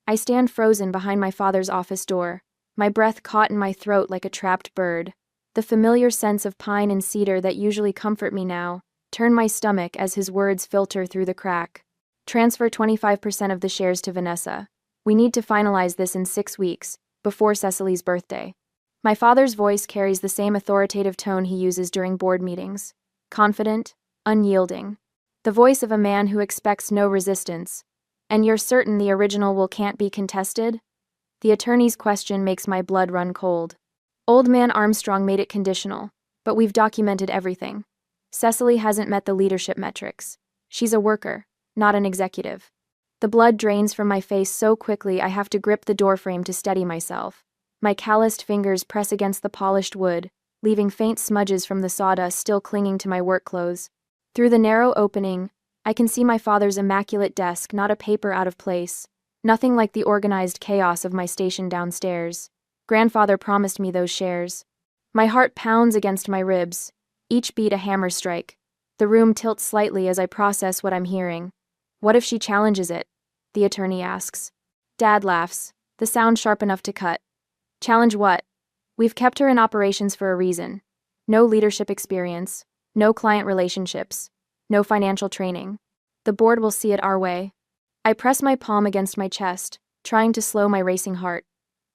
I stand frozen behind my father's office door, my breath caught in my throat like a trapped bird. The familiar sense of pine and cedar that usually comfort me now turn my stomach as his words filter through the crack. Transfer 25% of the shares to Vanessa. We need to finalize this in 6 weeks, before Cecily's birthday. My father's voice carries the same authoritative tone he uses during board meetings. Confident, unyielding. The voice of a man who expects no resistance. And you're certain the original can't be contested? The attorney's question makes my blood run cold. Old man Armstrong made it conditional, but we've documented everything. Cecily hasn't met the leadership metrics. She's a worker, not an executive. The blood drains from my face so quickly I have to grip the doorframe to steady myself. My calloused fingers press against the polished wood, leaving faint smudges from the sawdust still clinging to my work clothes. Through the narrow opening, I can see my father's immaculate desk, not a paper out of place. Nothing like the organized chaos of my station downstairs. Grandfather promised me those shares. My heart pounds against my ribs, each beat a hammer strike. The room tilts slightly as I process what I'm hearing. What if she challenges it? The attorney asks. Dad laughs, the sound sharp enough to cut. Challenge what? We've kept her in operations for a reason. No leadership experience, no client relationships, no financial training. The board will see it our way. I press my palm against my chest, trying to slow my racing heart.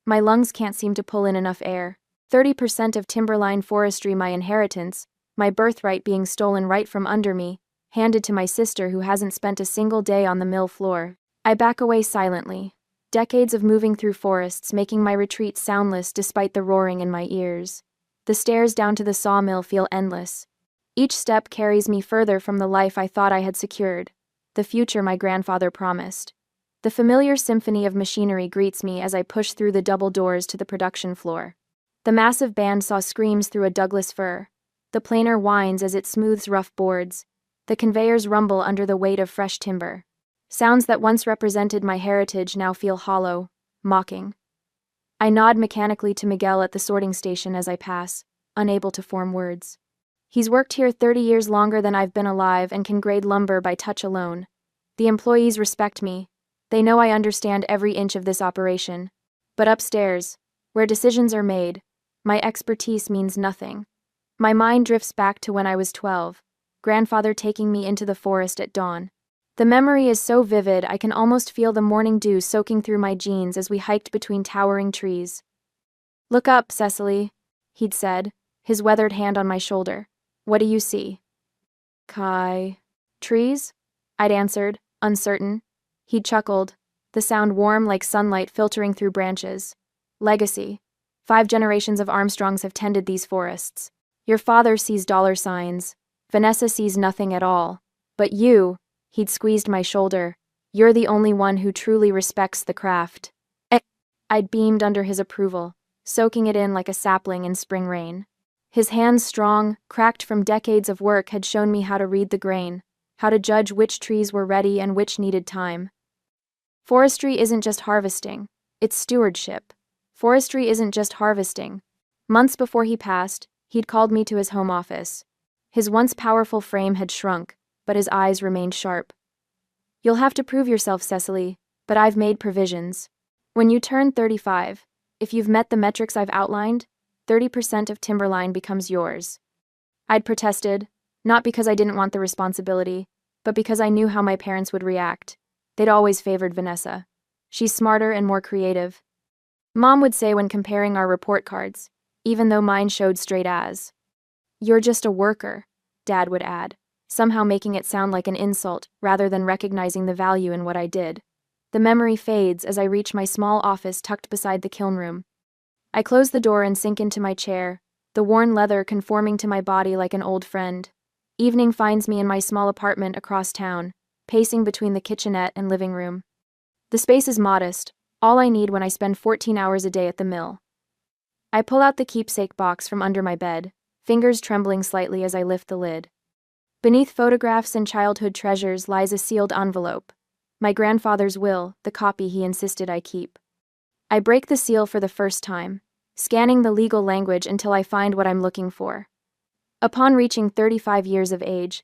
My lungs can't seem to pull in enough air. 30% of Timberline Forestry, my inheritance, my birthright being stolen right from under me, handed to my sister who hasn't spent a single day on the mill floor. I back away silently. Decades of moving through forests making my retreat soundless despite the roaring in my ears. The stairs down to the sawmill feel endless. Each step carries me further from the life I thought I had secured, the future my grandfather promised. The familiar symphony of machinery greets me as I push through the double doors to the production floor. The massive bandsaw screams through a Douglas fir. The planer whines as it smooths rough boards. The conveyors rumble under the weight of fresh timber. Sounds that once represented my heritage now feel hollow, mocking. I nod mechanically to Miguel at the sorting station as I pass, unable to form words. He's worked here 30 years longer than I've been alive and can grade lumber by touch alone. The employees respect me. They know I understand every inch of this operation. But upstairs, where decisions are made, my expertise means nothing. My mind drifts back to when I was 12, grandfather taking me into the forest at dawn. The memory is so vivid I can almost feel the morning dew soaking through my jeans as we hiked between towering trees. Look up, Cecily, he'd said, his weathered hand on my shoulder. What do you see? Kai. Trees? I'd answered, uncertain. He'd chuckled, the sound warm like sunlight filtering through branches. Legacy. 5 generations of Armstrongs have tended these forests. Your father sees dollar signs. Vanessa sees nothing at all. But you, he'd squeezed my shoulder, you're the only one who truly respects the craft. I'd beamed under his approval, soaking it in like a sapling in spring rain. His hands strong, cracked from decades of work, had shown me how to read the grain, how to judge which trees were ready and which needed time. Forestry isn't just harvesting, it's stewardship. Forestry isn't just harvesting. Months before he passed, he'd called me to his home office. His once powerful frame had shrunk, but his eyes remained sharp. You'll have to prove yourself, Cecily, but I've made provisions. When you turn 35, if you've met the metrics I've outlined, 30% of Timberline becomes yours. I'd protested, not because I didn't want the responsibility, but because I knew how my parents would react. They'd always favored Vanessa. She's smarter and more creative. Mom would say when comparing our report cards, even though mine showed straight A's. You're just a worker, Dad would add, somehow making it sound like an insult rather than recognizing the value in what I did. The memory fades as I reach my small office tucked beside the kiln room. I close the door and sink into my chair, the worn leather conforming to my body like an old friend. Evening finds me in my small apartment across town, pacing between the kitchenette and living room. The space is modest, all I need when I spend 14 hours a day at the mill. I pull out the keepsake box from under my bed, fingers trembling slightly as I lift the lid. Beneath photographs and childhood treasures lies a sealed envelope. My grandfather's will, the copy he insisted I keep. I break the seal for the first time, scanning the legal language until I find what I'm looking for. Upon reaching 35 years of age,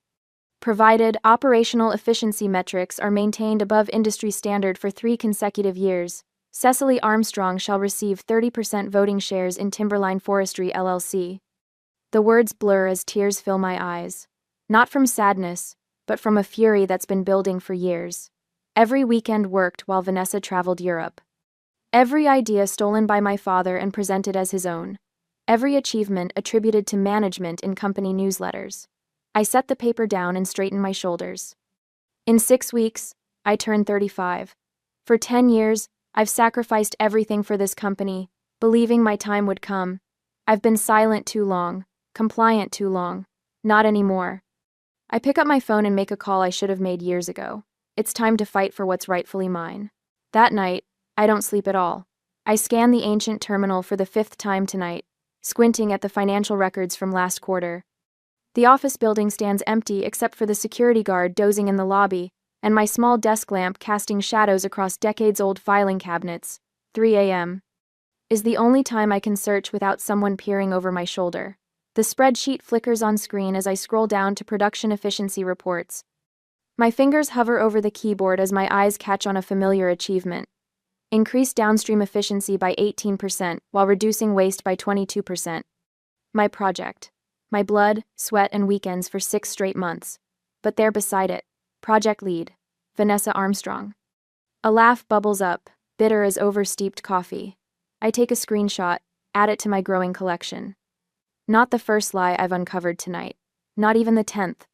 Provided operational efficiency metrics are maintained above industry standard for 3 consecutive years, Cecily Armstrong shall receive 30% voting shares in Timberline Forestry LLC. The words blur as tears fill my eyes. Not from sadness, but from a fury that's been building for years. Every weekend worked while Vanessa traveled Europe. Every idea stolen by my father and presented as his own. Every achievement attributed to management in company newsletters. I set the paper down and straightened my shoulders. In 6 weeks, I turned 35. For 10 years, I've sacrificed everything for this company, believing my time would come. I've been silent too long, compliant too long. Not anymore. I pick up my phone and make a call I should have made years ago. It's time to fight for what's rightfully mine. That night, I don't sleep at all. I scan the ancient terminal for the 5th time tonight, squinting at the financial records from last quarter. The office building stands empty except for the security guard dozing in the lobby, and my small desk lamp casting shadows across decades-old filing cabinets. 3 a.m. is the only time I can search without someone peering over my shoulder. The spreadsheet flickers on screen as I scroll down to production efficiency reports. My fingers hover over the keyboard as my eyes catch on a familiar achievement. Increased downstream efficiency by 18% while reducing waste by 22%. My project. My blood, sweat, and weekends for 6 straight months. But there beside it, project lead, Vanessa Armstrong. A laugh bubbles up, bitter as oversteeped coffee. I take a screenshot, add it to my growing collection. Not the first lie I've uncovered tonight. Not even the 10th.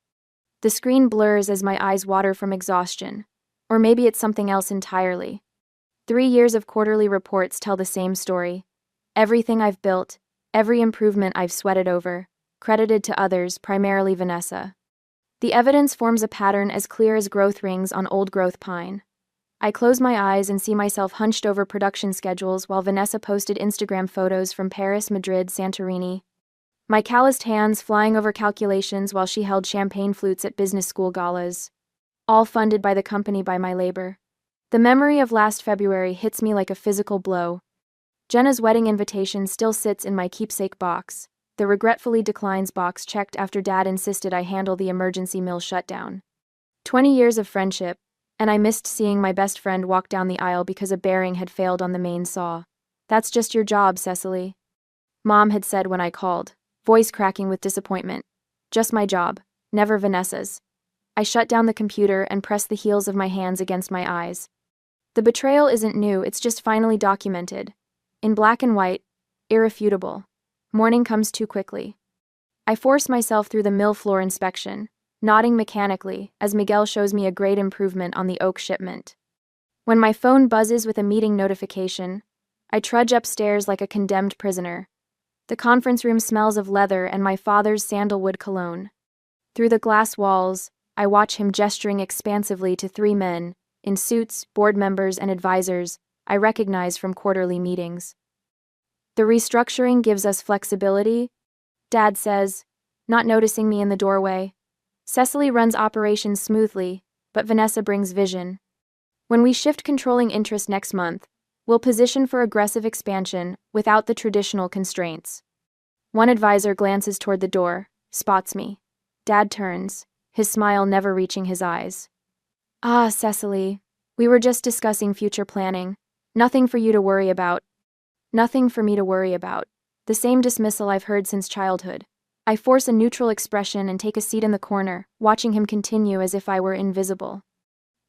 The screen blurs as my eyes water from exhaustion. Or maybe it's something else entirely. 3 years of quarterly reports tell the same story. Everything I've built, every improvement I've sweated over, credited to others, primarily Vanessa. The evidence forms a pattern as clear as growth rings on old-growth pine. I close my eyes and see myself hunched over production schedules while Vanessa posted Instagram photos from Paris, Madrid, Santorini. My calloused hands flying over calculations while she held champagne flutes at business school galas. All funded by the company by my labor. The memory of last February hits me like a physical blow. Jenna's wedding invitation still sits in my keepsake box. The regretfully declines box checked after Dad insisted I handle the emergency mill shutdown. 20 years of friendship, and I missed seeing my best friend walk down the aisle because a bearing had failed on the main saw. That's just your job, Cecily. Mom had said when I called, voice cracking with disappointment. Just my job, never Vanessa's. I shut down the computer and pressed the heels of my hands against my eyes. The betrayal isn't new, it's just finally documented. In black and white, irrefutable. Morning comes too quickly. I force myself through the mill floor inspection, nodding mechanically as Miguel shows me a great improvement on the oak shipment. When my phone buzzes with a meeting notification, I trudge upstairs like a condemned prisoner. The conference room smells of leather and my father's sandalwood cologne. Through the glass walls, I watch him gesturing expansively to 3 men, in suits, board members, and advisors I recognize from quarterly meetings. The restructuring gives us flexibility, Dad says, not noticing me in the doorway. Cecily runs operations smoothly, but Vanessa brings vision. When we shift controlling interest next month, we'll position for aggressive expansion without the traditional constraints. One advisor glances toward the door, spots me. Dad turns, his smile never reaching his eyes. Ah, Cecily, we were just discussing future planning. Nothing for you to worry about. Nothing for me to worry about. The same dismissal I've heard since childhood. I force a neutral expression and take a seat in the corner, watching him continue as if I were invisible.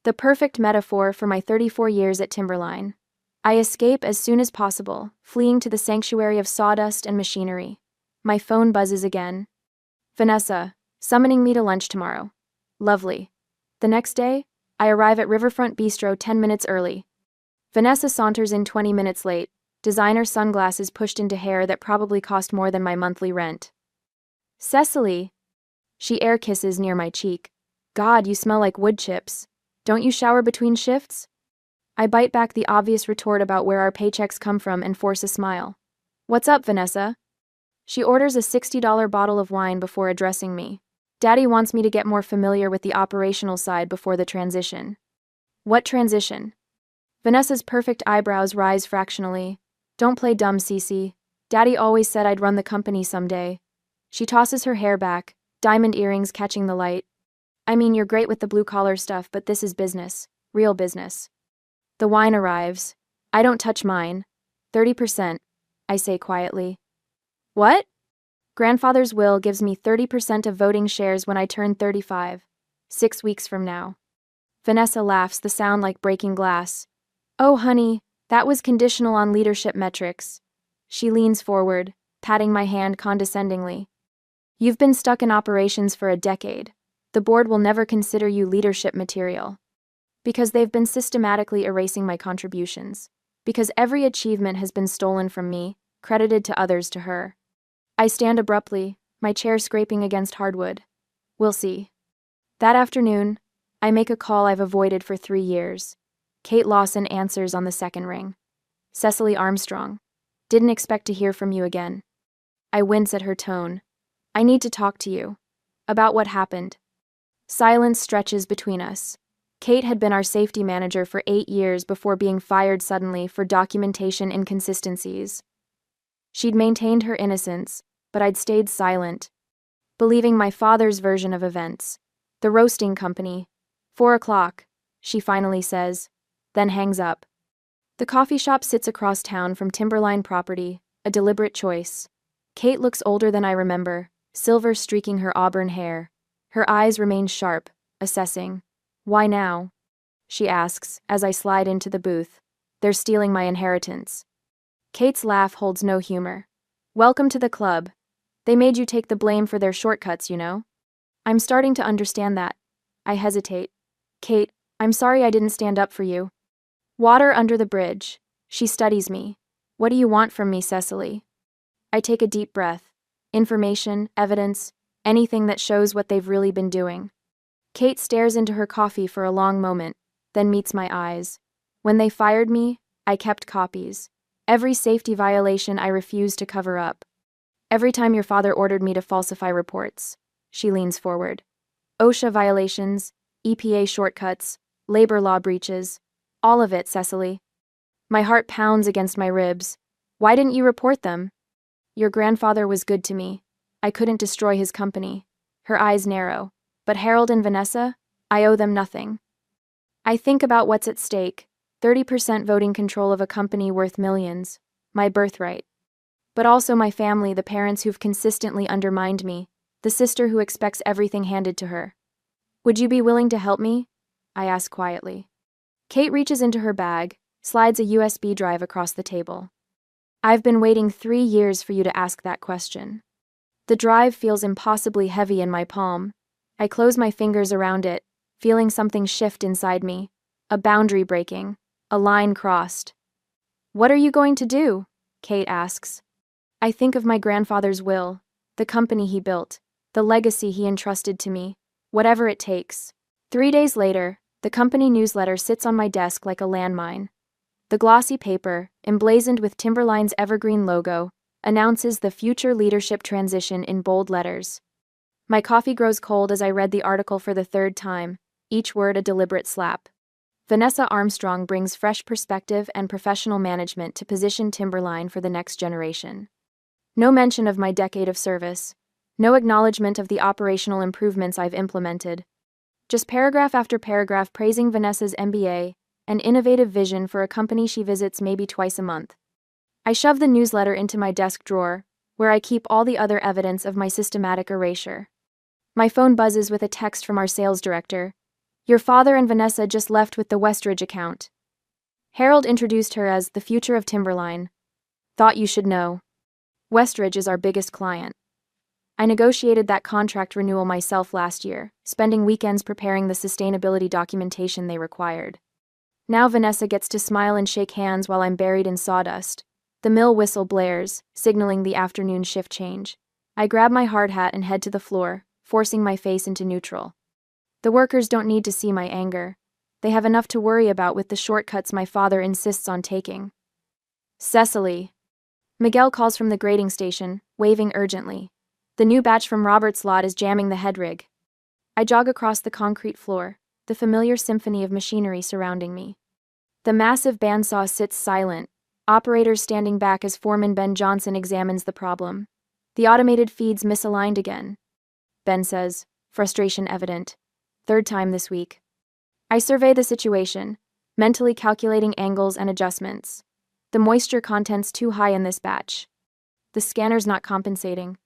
The perfect metaphor for my 34 years at Timberline. I escape as soon as possible, fleeing to the sanctuary of sawdust and machinery. My phone buzzes again. Vanessa, summoning me to lunch tomorrow. Lovely. The next day, I arrive at Riverfront Bistro 10 minutes early. Vanessa saunters in 20 minutes late, designer sunglasses pushed into hair that probably cost more than my monthly rent. Cecily. She air kisses near my cheek. God, you smell like wood chips. Don't you shower between shifts? I bite back the obvious retort about where our paychecks come from and force a smile. What's up, Vanessa? She orders a $60 bottle of wine before addressing me. Daddy wants me to get more familiar with the operational side before the transition. What transition? Vanessa's perfect eyebrows rise fractionally. Don't play dumb, Cece. Daddy always said I'd run the company someday. She tosses her hair back, diamond earrings catching the light. I mean, you're great with the blue-collar stuff, but this is business. Real business. The wine arrives. I don't touch mine. 30%, I say quietly. What? Grandfather's will gives me 30% of voting shares when I turn 35. 6 weeks from now. Vanessa laughs, the sound like breaking glass. Oh, honey, that was conditional on leadership metrics. She leans forward, patting my hand condescendingly. You've been stuck in operations for a decade. The board will never consider you leadership material. Because they've been systematically erasing my contributions. Because every achievement has been stolen from me, credited to others to her. I stand abruptly, my chair scraping against hardwood. We'll see. That afternoon, I make a call I've avoided for 3 years. Kate Lawson answers on the second ring. Cecily Armstrong. Didn't expect to hear from you again. I wince at her tone. I need to talk to you. About what happened. Silence stretches between us. Kate had been our safety manager for 8 years before being fired suddenly for documentation inconsistencies. She'd maintained her innocence, but I'd stayed silent, believing my father's version of events. The roasting company. 4 o'clock, she finally says, then hangs up. The coffee shop sits across town from Timberline property, a deliberate choice. Kate looks older than I remember, silver streaking her auburn hair. Her eyes remain sharp, assessing. Why now? She asks, as I slide into the booth. They're stealing my inheritance. Kate's laugh holds no humor. Welcome to the club. They made you take the blame for their shortcuts, you know? I'm starting to understand that. I hesitate. Kate, I'm sorry I didn't stand up for you. Water under the bridge. She studies me. What do you want from me, Cecily? I take a deep breath. Information, evidence, anything that shows what they've really been doing. Kate stares into her coffee for a long moment, then meets my eyes. When they fired me, I kept copies. Every safety violation I refused to cover up. Every time your father ordered me to falsify reports. She leans forward. OSHA violations, EPA shortcuts, labor law breaches. All of it, Cecily. My heart pounds against my ribs. Why didn't you report them? Your grandfather was good to me. I couldn't destroy his company. Her eyes narrow. But Harold and Vanessa? I owe them nothing. I think about what's at stake. 30% voting control of a company worth millions. My birthright. But also my family, the parents who've consistently undermined me. The sister who expects everything handed to her. Would you be willing to help me? I ask quietly. Kate reaches into her bag, slides a USB drive across the table. I've been waiting 3 years for you to ask that question. The drive feels impossibly heavy in my palm. I close my fingers around it, feeling something shift inside me. A boundary breaking. A line crossed. What are you going to do? Kate asks. I think of my grandfather's will, the company he built, the legacy he entrusted to me, whatever it takes. 3 days later, the company newsletter sits on my desk like a landmine. The glossy paper, emblazoned with Timberline's evergreen logo, announces the future leadership transition in bold letters. My coffee grows cold as I read the article for the 3rd time, each word a deliberate slap. Vanessa Armstrong brings fresh perspective and professional management to position Timberline for the next generation. No mention of my decade of service. No acknowledgement of the operational improvements I've implemented. Just paragraph after paragraph praising Vanessa's MBA, an innovative vision for a company she visits maybe twice a month. I shove the newsletter into my desk drawer, where I keep all the other evidence of my systematic erasure. My phone buzzes with a text from our sales director. Your father and Vanessa just left with the Westridge account. Harold introduced her as the future of Timberline. Thought you should know. Westridge is our biggest client. I negotiated that contract renewal myself last year, spending weekends preparing the sustainability documentation they required. Now Vanessa gets to smile and shake hands while I'm buried in sawdust. The mill whistle blares, signaling the afternoon shift change. I grab my hard hat and head to the floor, forcing my face into neutral. The workers don't need to see my anger. They have enough to worry about with the shortcuts my father insists on taking. Cecily. Miguel calls from the grading station, waving urgently. The new batch from Robert's lot is jamming the head rig. I jog across the concrete floor, the familiar symphony of machinery surrounding me. The massive bandsaw sits silent, operators standing back as foreman Ben Johnson examines the problem. The automated feed's misaligned again. Ben says, frustration evident. Third time this week. I survey the situation, mentally calculating angles and adjustments. The moisture content's too high in this batch. The scanner's not compensating.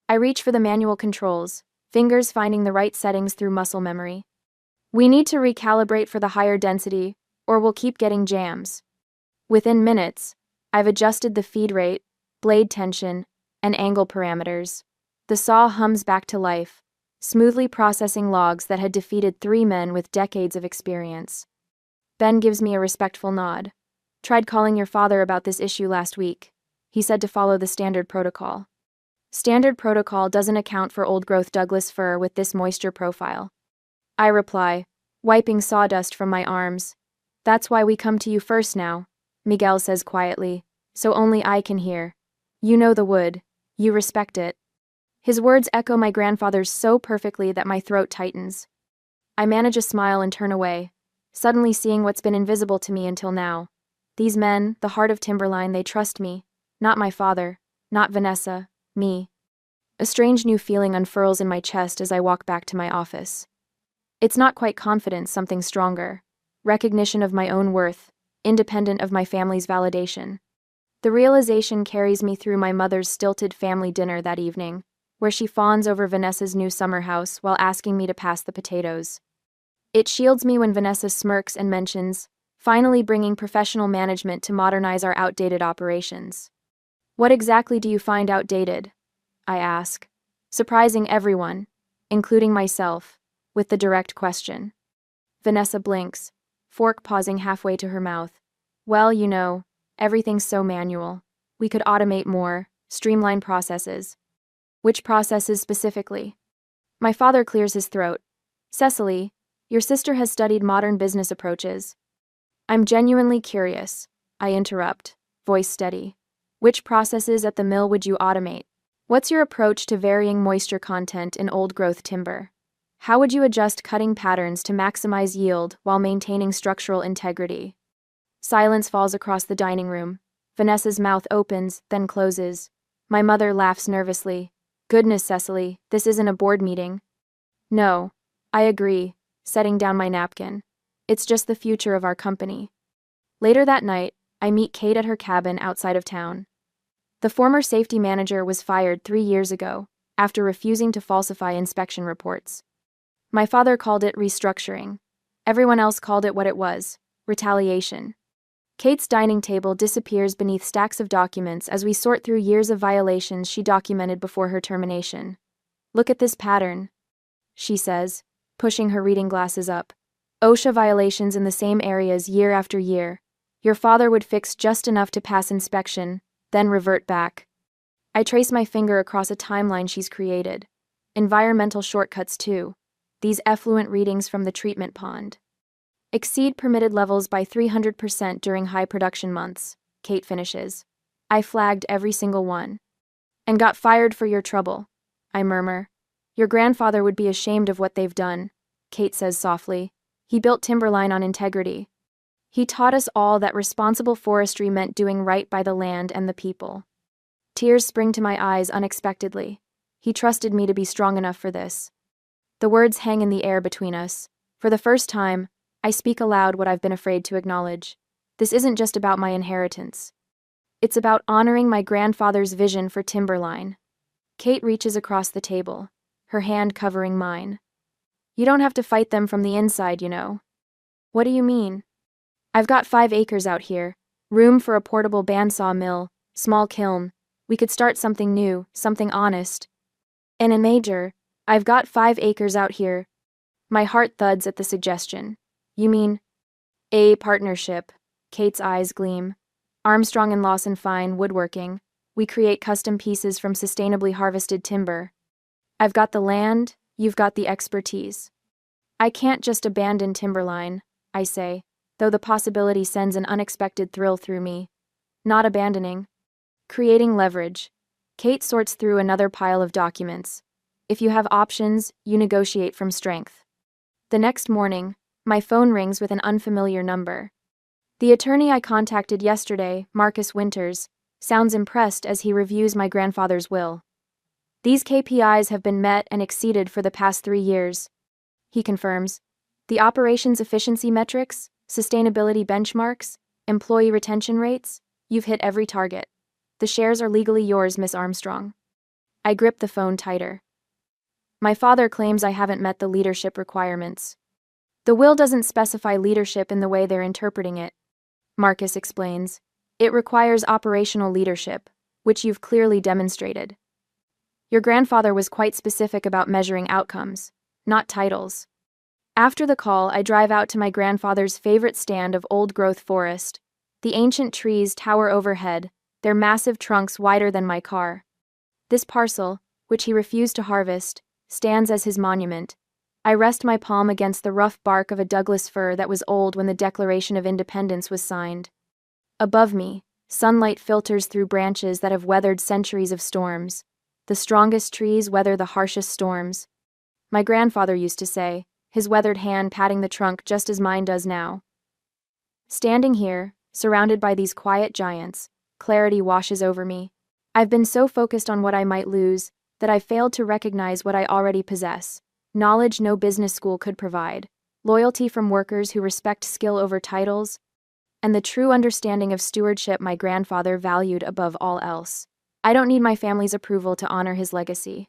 I reach for the manual controls, fingers finding the right settings through muscle memory. We need to recalibrate for the higher density, or we'll keep getting jams. Within minutes, I've adjusted the feed rate, blade tension, and angle parameters. The saw hums back to life, smoothly processing logs that had defeated 3 men with decades of experience. Ben gives me a respectful nod. Tried calling your father about this issue last week. He said to follow the standard protocol. Standard protocol doesn't account for old-growth Douglas fir with this moisture profile. I reply, wiping sawdust from my arms. That's why we come to you first now, Miguel says quietly, so only I can hear. You know the wood. You respect it. His words echo my grandfather's so perfectly that my throat tightens. I manage a smile and turn away, suddenly seeing what's been invisible to me until now. These men, the heart of Timberline, they trust me. Not my father, not Vanessa, me. A strange new feeling unfurls in my chest as I walk back to my office. It's not quite confidence, something stronger. Recognition of my own worth, independent of my family's validation. The realization carries me through my mother's stilted family dinner that evening, where she fawns over Vanessa's new summer house while asking me to pass the potatoes. It shields me when Vanessa smirks and mentions, finally bringing professional management to modernize our outdated operations. What exactly do you find outdated? I ask, surprising everyone, including myself, with the direct question. Vanessa blinks, fork pausing halfway to her mouth. Well, you know, everything's so manual. We could automate more, streamline processes. Which processes specifically? My father clears his throat. Cecily, your sister has studied modern business approaches. I'm genuinely curious, I interrupt, voice steady. Which processes at the mill would you automate? What's your approach to varying moisture content in old-growth timber? How would you adjust cutting patterns to maximize yield while maintaining structural integrity? Silence falls across the dining room. Vanessa's mouth opens, then closes. My mother laughs nervously. Goodness, Cecily, this isn't a board meeting. No, I agree, setting down my napkin. It's just the future of our company. Later that night, I meet Kate at her cabin outside of town. The former safety manager was fired 3 years ago, after refusing to falsify inspection reports. My father called it restructuring. Everyone else called it what it was, retaliation. Kate's dining table disappears beneath stacks of documents as we sort through years of violations she documented before her termination. Look at this pattern, she says, pushing her reading glasses up. OSHA violations in the same areas year after year. Your father would fix just enough to pass inspection, then revert back. I trace my finger across a timeline she's created. Environmental shortcuts too. These effluent readings from the treatment pond. Exceed permitted levels by 300% during high production months, Kate finishes. I flagged every single one. And got fired for your trouble, I murmur. Your grandfather would be ashamed of what they've done, Kate says softly. He built Timberline on integrity. He taught us all that responsible forestry meant doing right by the land and the people. Tears spring to my eyes unexpectedly. He trusted me to be strong enough for this. The words hang in the air between us. For the first time, I speak aloud what I've been afraid to acknowledge. This isn't just about my inheritance. It's about honoring my grandfather's vision for Timberline. Kate reaches across the table, her hand covering mine. You don't have to fight them from the inside, you know. What do you mean? I've got 5 acres out here, room for a portable bandsaw mill, small kiln. We could start something new, something honest. And a major, I've got 5 acres out here. My heart thuds at the suggestion. You mean? A partnership. Kate's eyes gleam. Armstrong and Lawson Fine Woodworking. We create custom pieces from sustainably harvested timber. I've got the land, you've got the expertise. I can't just abandon Timberline, I say, though the possibility sends an unexpected thrill through me. Not abandoning. Creating leverage. Kate sorts through another pile of documents. If you have options, you negotiate from strength. The next morning, my phone rings with an unfamiliar number. The attorney I contacted yesterday, Marcus Winters, sounds impressed as he reviews my grandfather's will. These KPIs have been met and exceeded for the past 3 years. he confirms. The operation's efficiency metrics, sustainability benchmarks, employee retention rates, you've hit every target. The shares are legally yours, Miss Armstrong. I grip the phone tighter. My father claims I haven't met the leadership requirements. The will doesn't specify leadership in the way they're interpreting it, Marcus explains. It requires operational leadership, which you've clearly demonstrated. Your grandfather was quite specific about measuring outcomes, not titles. After the call, I drive out to my grandfather's favorite stand of old-growth forest. The ancient trees tower overhead, their massive trunks wider than my car. This parcel, which he refused to harvest, stands as his monument. I rest my palm against the rough bark of a Douglas fir that was old when the Declaration of Independence was signed. Above me, sunlight filters through branches that have weathered centuries of storms. The strongest trees weather the harshest storms. My grandfather used to say, his weathered hand patting the trunk just as mine does now. Standing here, surrounded by these quiet giants, clarity washes over me. I've been so focused on what I might lose that I've failed to recognize what I already possess. Knowledge no business school could provide, loyalty from workers who respect skill over titles, and the true understanding of stewardship my grandfather valued above all else. I don't need my family's approval to honor his legacy.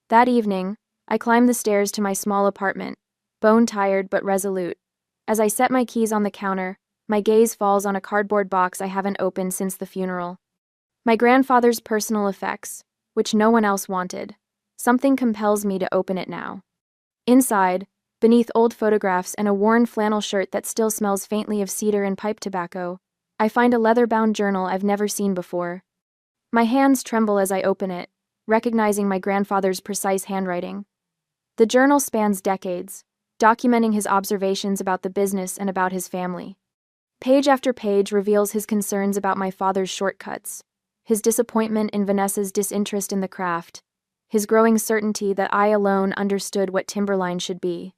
That evening, I climb the stairs to my small apartment, bone-tired but resolute. As I set my keys on the counter, my gaze falls on a cardboard box I haven't opened since the funeral. My grandfather's personal effects, which no one else wanted. Something compels me to open it now. Inside, beneath old photographs and a worn flannel shirt that still smells faintly of cedar and pipe tobacco, I find a leather-bound journal I've never seen before. My hands tremble as I open it, recognizing my grandfather's precise handwriting. The journal spans decades, documenting his observations about the business and about his family. Page after page reveals his concerns about my father's shortcuts, his disappointment in Vanessa's disinterest in the craft, his growing certainty that I alone understood what Timberline should be.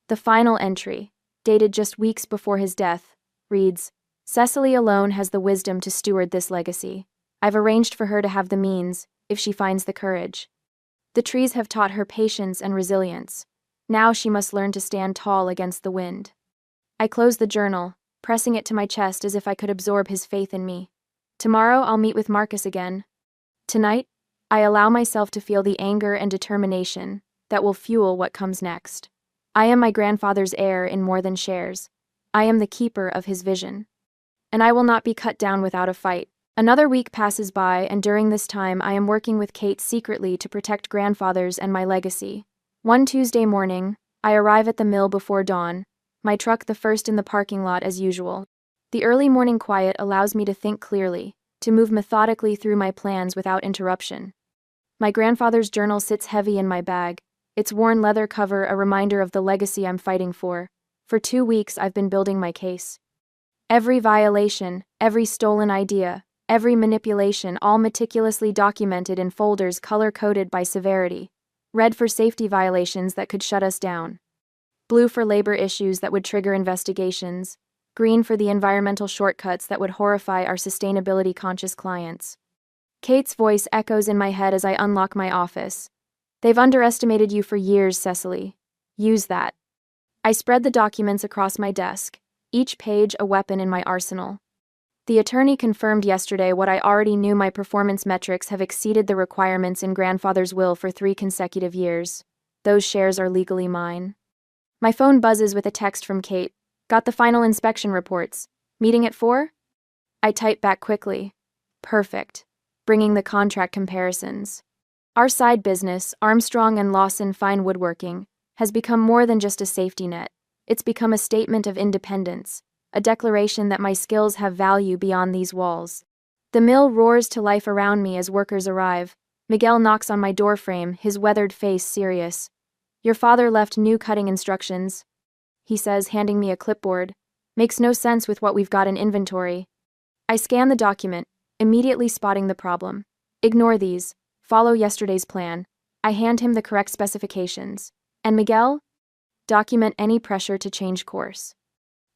The final entry, dated just weeks before his death, reads, "Cecily alone has the wisdom to steward this legacy. I've arranged for her to have the means, if she finds the courage. The trees have taught her patience and resilience. Now she must learn to stand tall against the wind." I close the journal, pressing it to my chest as if I could absorb his faith in me. Tomorrow I'll meet with Marcus again. Tonight, I allow myself to feel the anger and determination that will fuel what comes next. I am my grandfather's heir in more than shares. I am the keeper of his vision. And I will not be cut down without a fight. Another week passes by, and during this time I am working with Kate secretly to protect grandfathers and my legacy. One Tuesday morning, I arrive at the mill before dawn, my truck the first in the parking lot as usual. The early morning quiet allows me to think clearly, to move methodically through my plans without interruption. My grandfather's journal sits heavy in my bag, its worn leather cover a reminder of the legacy I'm fighting for. For 2 weeks I've been building my case. Every violation, every stolen idea, every manipulation, all meticulously documented in folders color-coded by severity. Red for safety violations that could shut us down. Blue for labor issues that would trigger investigations. Green for the environmental shortcuts that would horrify our sustainability-conscious clients. Kate's voice echoes in my head as I unlock my office. "They've underestimated you for years, Cecily. Use that." I spread the documents across my desk, each page a weapon in my arsenal. The attorney confirmed yesterday what I already knew: my performance metrics have exceeded the requirements in grandfather's will for 3 consecutive years. Those shares are legally mine. My phone buzzes with a text from Kate. "Got the final inspection reports. Meeting at 4?" I type back quickly. "Perfect." Bringing the contract comparisons. Our side business, Armstrong and Lawson Fine Woodworking, has become more than just a safety net. It's become a statement of independence, a declaration that my skills have value beyond these walls. The mill roars to life around me as workers arrive. Miguel knocks on my doorframe, his weathered face serious. "Your father left new cutting instructions," he says, handing me a clipboard. "Makes no sense with what we've got in inventory." I scan the document, immediately spotting the problem. "Ignore these. Follow yesterday's plan." I hand him the correct specifications. "And Miguel?" "Document any pressure to change course."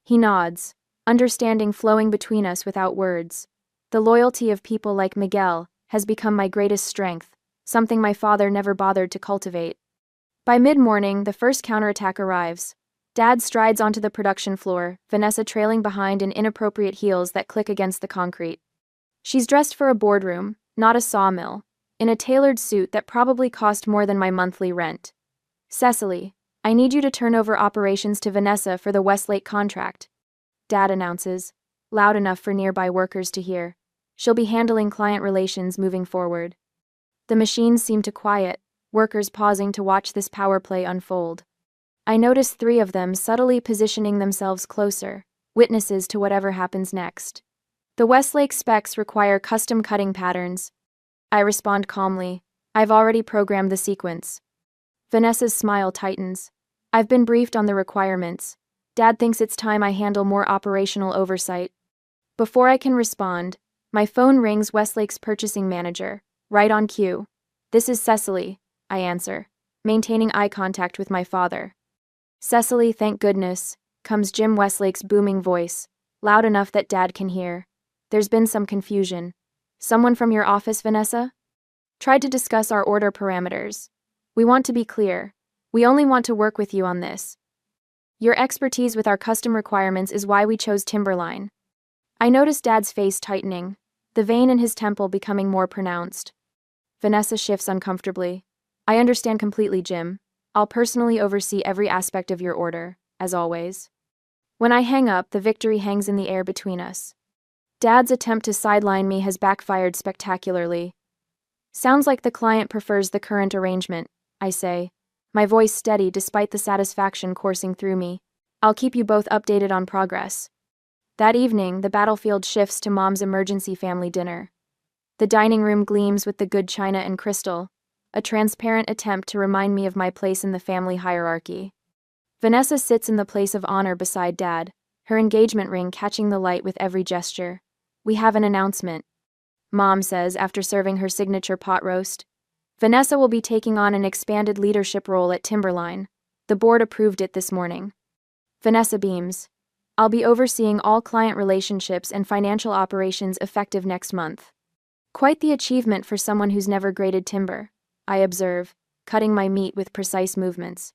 He nods, understanding flowing between us without words. The loyalty of people like Miguel has become my greatest strength, something my father never bothered to cultivate. By mid-morning, the first counterattack arrives. Dad strides onto the production floor, Vanessa trailing behind in inappropriate heels that click against the concrete. She's dressed for a boardroom, not a sawmill, in a tailored suit that probably cost more than my monthly rent. "Cecily, I need you to turn over operations to Vanessa for the Westlake contract," Dad announces, loud enough for nearby workers to hear. "She'll be handling client relations moving forward." The machines seem to quiet, workers pausing to watch this power play unfold. I notice 3 of them subtly positioning themselves closer, witnesses to whatever happens next. "The Westlake specs require custom cutting patterns." I respond calmly. "I've already programmed the sequence." Vanessa's smile tightens. "I've been briefed on the requirements. Dad thinks it's time I handle more operational oversight." Before I can respond, my phone rings. Westlake's purchasing manager, right on cue. "This is Cecily," I answer, maintaining eye contact with my father. "Cecily, thank goodness," comes Jim Westlake's booming voice, loud enough that Dad can hear. "There's been some confusion. Someone from your office, Vanessa? Tried to discuss our order parameters. We want to be clear. We only want to work with you on this. Your expertise with our custom requirements is why we chose Timberline." I notice Dad's face tightening, the vein in his temple becoming more pronounced. Vanessa shifts uncomfortably. "I understand completely, Jim. I'll personally oversee every aspect of your order, as always." When I hang up, the victory hangs in the air between us. Dad's attempt to sideline me has backfired spectacularly. "Sounds like the client prefers the current arrangement," I say, my voice steady despite the satisfaction coursing through me. "I'll keep you both updated on progress." That evening, the battlefield shifts to Mom's emergency family dinner. The dining room gleams with the good china and crystal, a transparent attempt to remind me of my place in the family hierarchy. Vanessa sits in the place of honor beside Dad, her engagement ring catching the light with every gesture. "We have an announcement," Mom says after serving her signature pot roast. "Vanessa will be taking on an expanded leadership role at Timberline. The board approved it this morning." Vanessa beams. "I'll be overseeing all client relationships and financial operations effective next month." Quite the achievement for someone who's never graded timber, I observe, cutting my meat with precise movements.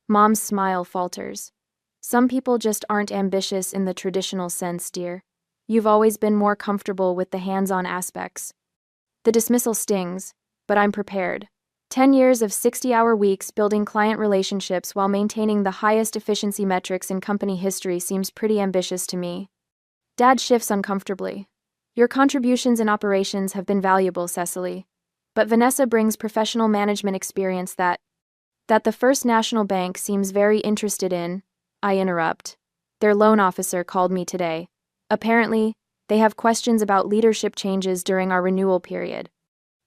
Mom's smile falters. "Some people just aren't ambitious in the traditional sense, dear. You've always been more comfortable with the hands-on aspects." The dismissal stings, but I'm prepared. 10 years of 60-hour weeks building client relationships while maintaining the highest efficiency metrics in company history seems pretty ambitious to me. Dad shifts uncomfortably. "Your contributions in operations have been valuable, Cecily. But Vanessa brings professional management experience that the First National Bank seems very interested in," I interrupt. "Their loan officer called me today. Apparently, they have questions about leadership changes during our renewal period."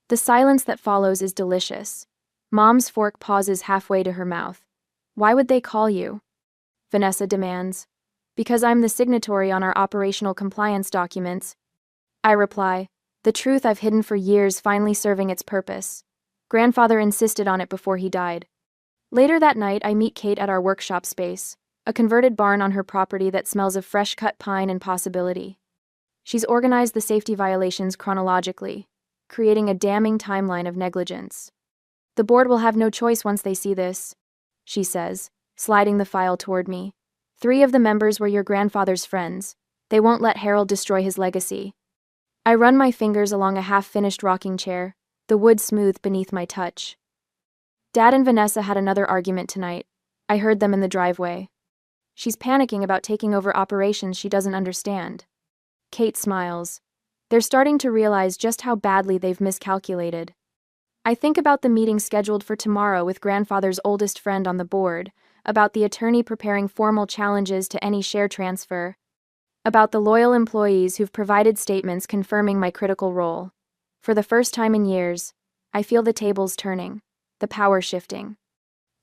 The silence that follows is delicious. Mom's fork pauses halfway to her mouth. "Why would they call you?" Vanessa demands. "Because I'm the signatory on our operational compliance documents," I reply, the truth I've hidden for years finally serving its purpose. Grandfather insisted on it before he died. Later that night, I meet Kate at our workshop space, a converted barn on her property that smells of fresh-cut pine and possibility. She's organized the safety violations chronologically, creating a damning timeline of negligence. "The board will have no choice once they see this," she says, sliding the file toward me. 3 of the members were your grandfather's friends. They won't let Harold destroy his legacy." I run my fingers along a half-finished rocking chair, the wood smooth beneath my touch. "Dad and Vanessa had another argument tonight. I heard them in the driveway. She's panicking about taking over operations she doesn't understand." Kate smiles. "They're starting to realize just how badly they've miscalculated." I think about the meeting scheduled for tomorrow with grandfather's oldest friend on the board, about the attorney preparing formal challenges to any share transfer, about the loyal employees who've provided statements confirming my critical role. For the first time in years, I feel the tables turning, the power shifting.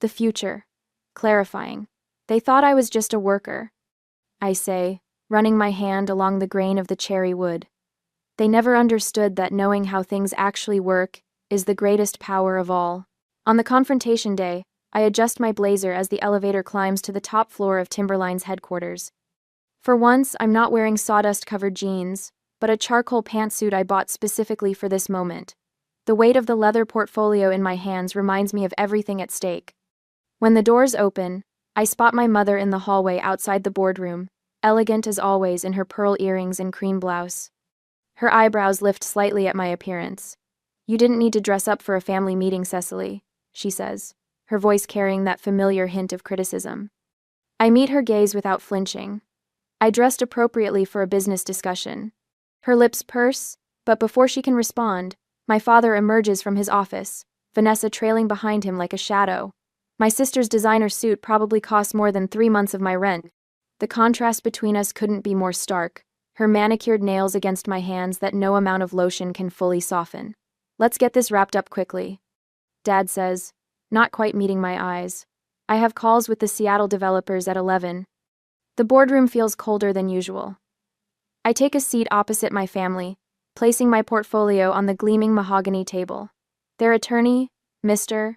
The future, clarifying. "They thought I was just a worker," I say, running my hand along the grain of the cherry wood. "They never understood that knowing how things actually work is the greatest power of all." On the confrontation day, I adjust my blazer as the elevator climbs to the top floor of Timberline's headquarters. For once, I'm not wearing sawdust-covered jeans, but a charcoal pantsuit I bought specifically for this moment. The weight of the leather portfolio in my hands reminds me of everything at stake. When the doors open, I spot my mother in the hallway outside the boardroom, elegant as always in her pearl earrings and cream blouse. Her eyebrows lift slightly at my appearance. "You didn't need to dress up for a family meeting, Cecily," she says, her voice carrying that familiar hint of criticism. I meet her gaze without flinching. I dressed appropriately for a business discussion. Her lips purse, but before she can respond, my father emerges from his office, Vanessa trailing behind him like a shadow. My sister's designer suit probably cost more than 3 months of my rent. The contrast between us couldn't be more stark, her manicured nails against my hands that no amount of lotion can fully soften. "Let's get this wrapped up quickly," Dad says, not quite meeting my eyes. "I have calls with the Seattle developers at 11. The boardroom feels colder than usual. I take a seat opposite my family, placing my portfolio on the gleaming mahogany table. Their attorney, Mr.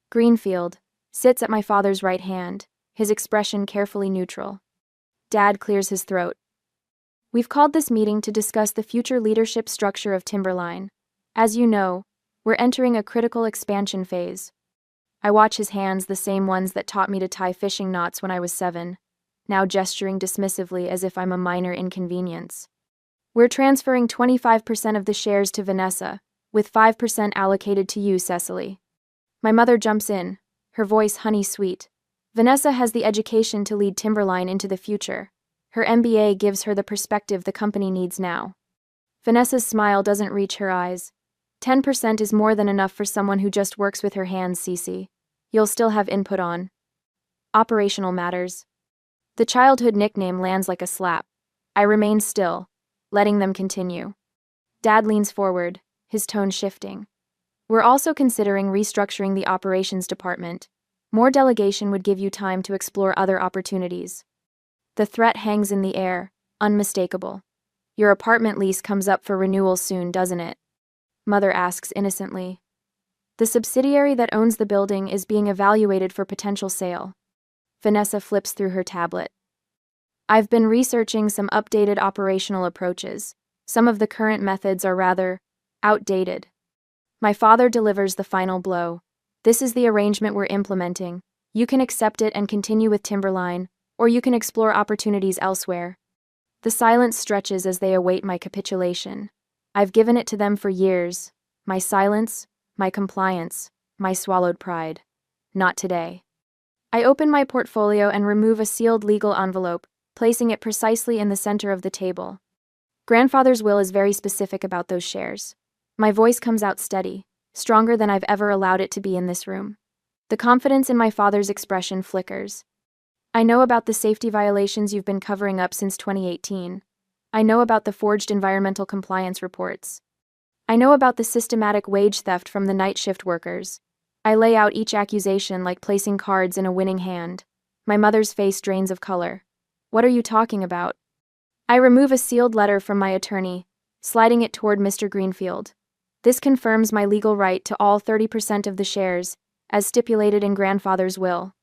Greenfield, sits at my father's right hand, his expression carefully neutral. Dad clears his throat. "We've called this meeting to discuss the future leadership structure of Timberline. As you know, we're entering a critical expansion phase." I watch his hands, the same ones that taught me to tie fishing knots when I was 7, now gesturing dismissively as if I'm a minor inconvenience. "We're transferring 25% of the shares to Vanessa, with 5% allocated to you, Cecily." My mother jumps in, her voice honey-sweet. "Vanessa has the education to lead Timberline into the future. Her MBA gives her the perspective the company needs now." Vanessa's smile doesn't reach her eyes. 10% is more than enough for someone who just works with her hands, Cece. You'll still have input on operational matters. The childhood nickname lands like a slap. I remain still, letting them continue. Dad leans forward, his tone shifting. "We're also considering restructuring the operations department. More delegation would give you time to explore other opportunities." The threat hangs in the air, unmistakable. "Your apartment lease comes up for renewal soon, doesn't it?" Mother asks innocently. "The subsidiary that owns the building is being evaluated for potential sale." Vanessa flips through her tablet. "I've been researching some updated operational approaches. Some of the current methods are rather outdated." My father delivers the final blow. "This is the arrangement we're implementing. You can accept it and continue with Timberline, or you can explore opportunities elsewhere." The silence stretches as they await my capitulation. I've given it to them for years. My silence, my compliance, my swallowed pride. Not today. I open my portfolio and remove a sealed legal envelope, placing it precisely in the center of the table. Grandfather's will is very specific about those shares. My voice comes out steady, stronger than I've ever allowed it to be in this room. The confidence in my father's expression flickers. "I know about the safety violations you've been covering up since 2018. I know about the forged environmental compliance reports. I know about the systematic wage theft from the night shift workers." I lay out each accusation like placing cards in a winning hand. My mother's face drains of color. "What are you talking about?" I remove a sealed letter from my attorney, sliding it toward Mr. Greenfield. "This confirms my legal right to all 30% of the shares, as stipulated in grandfather's will."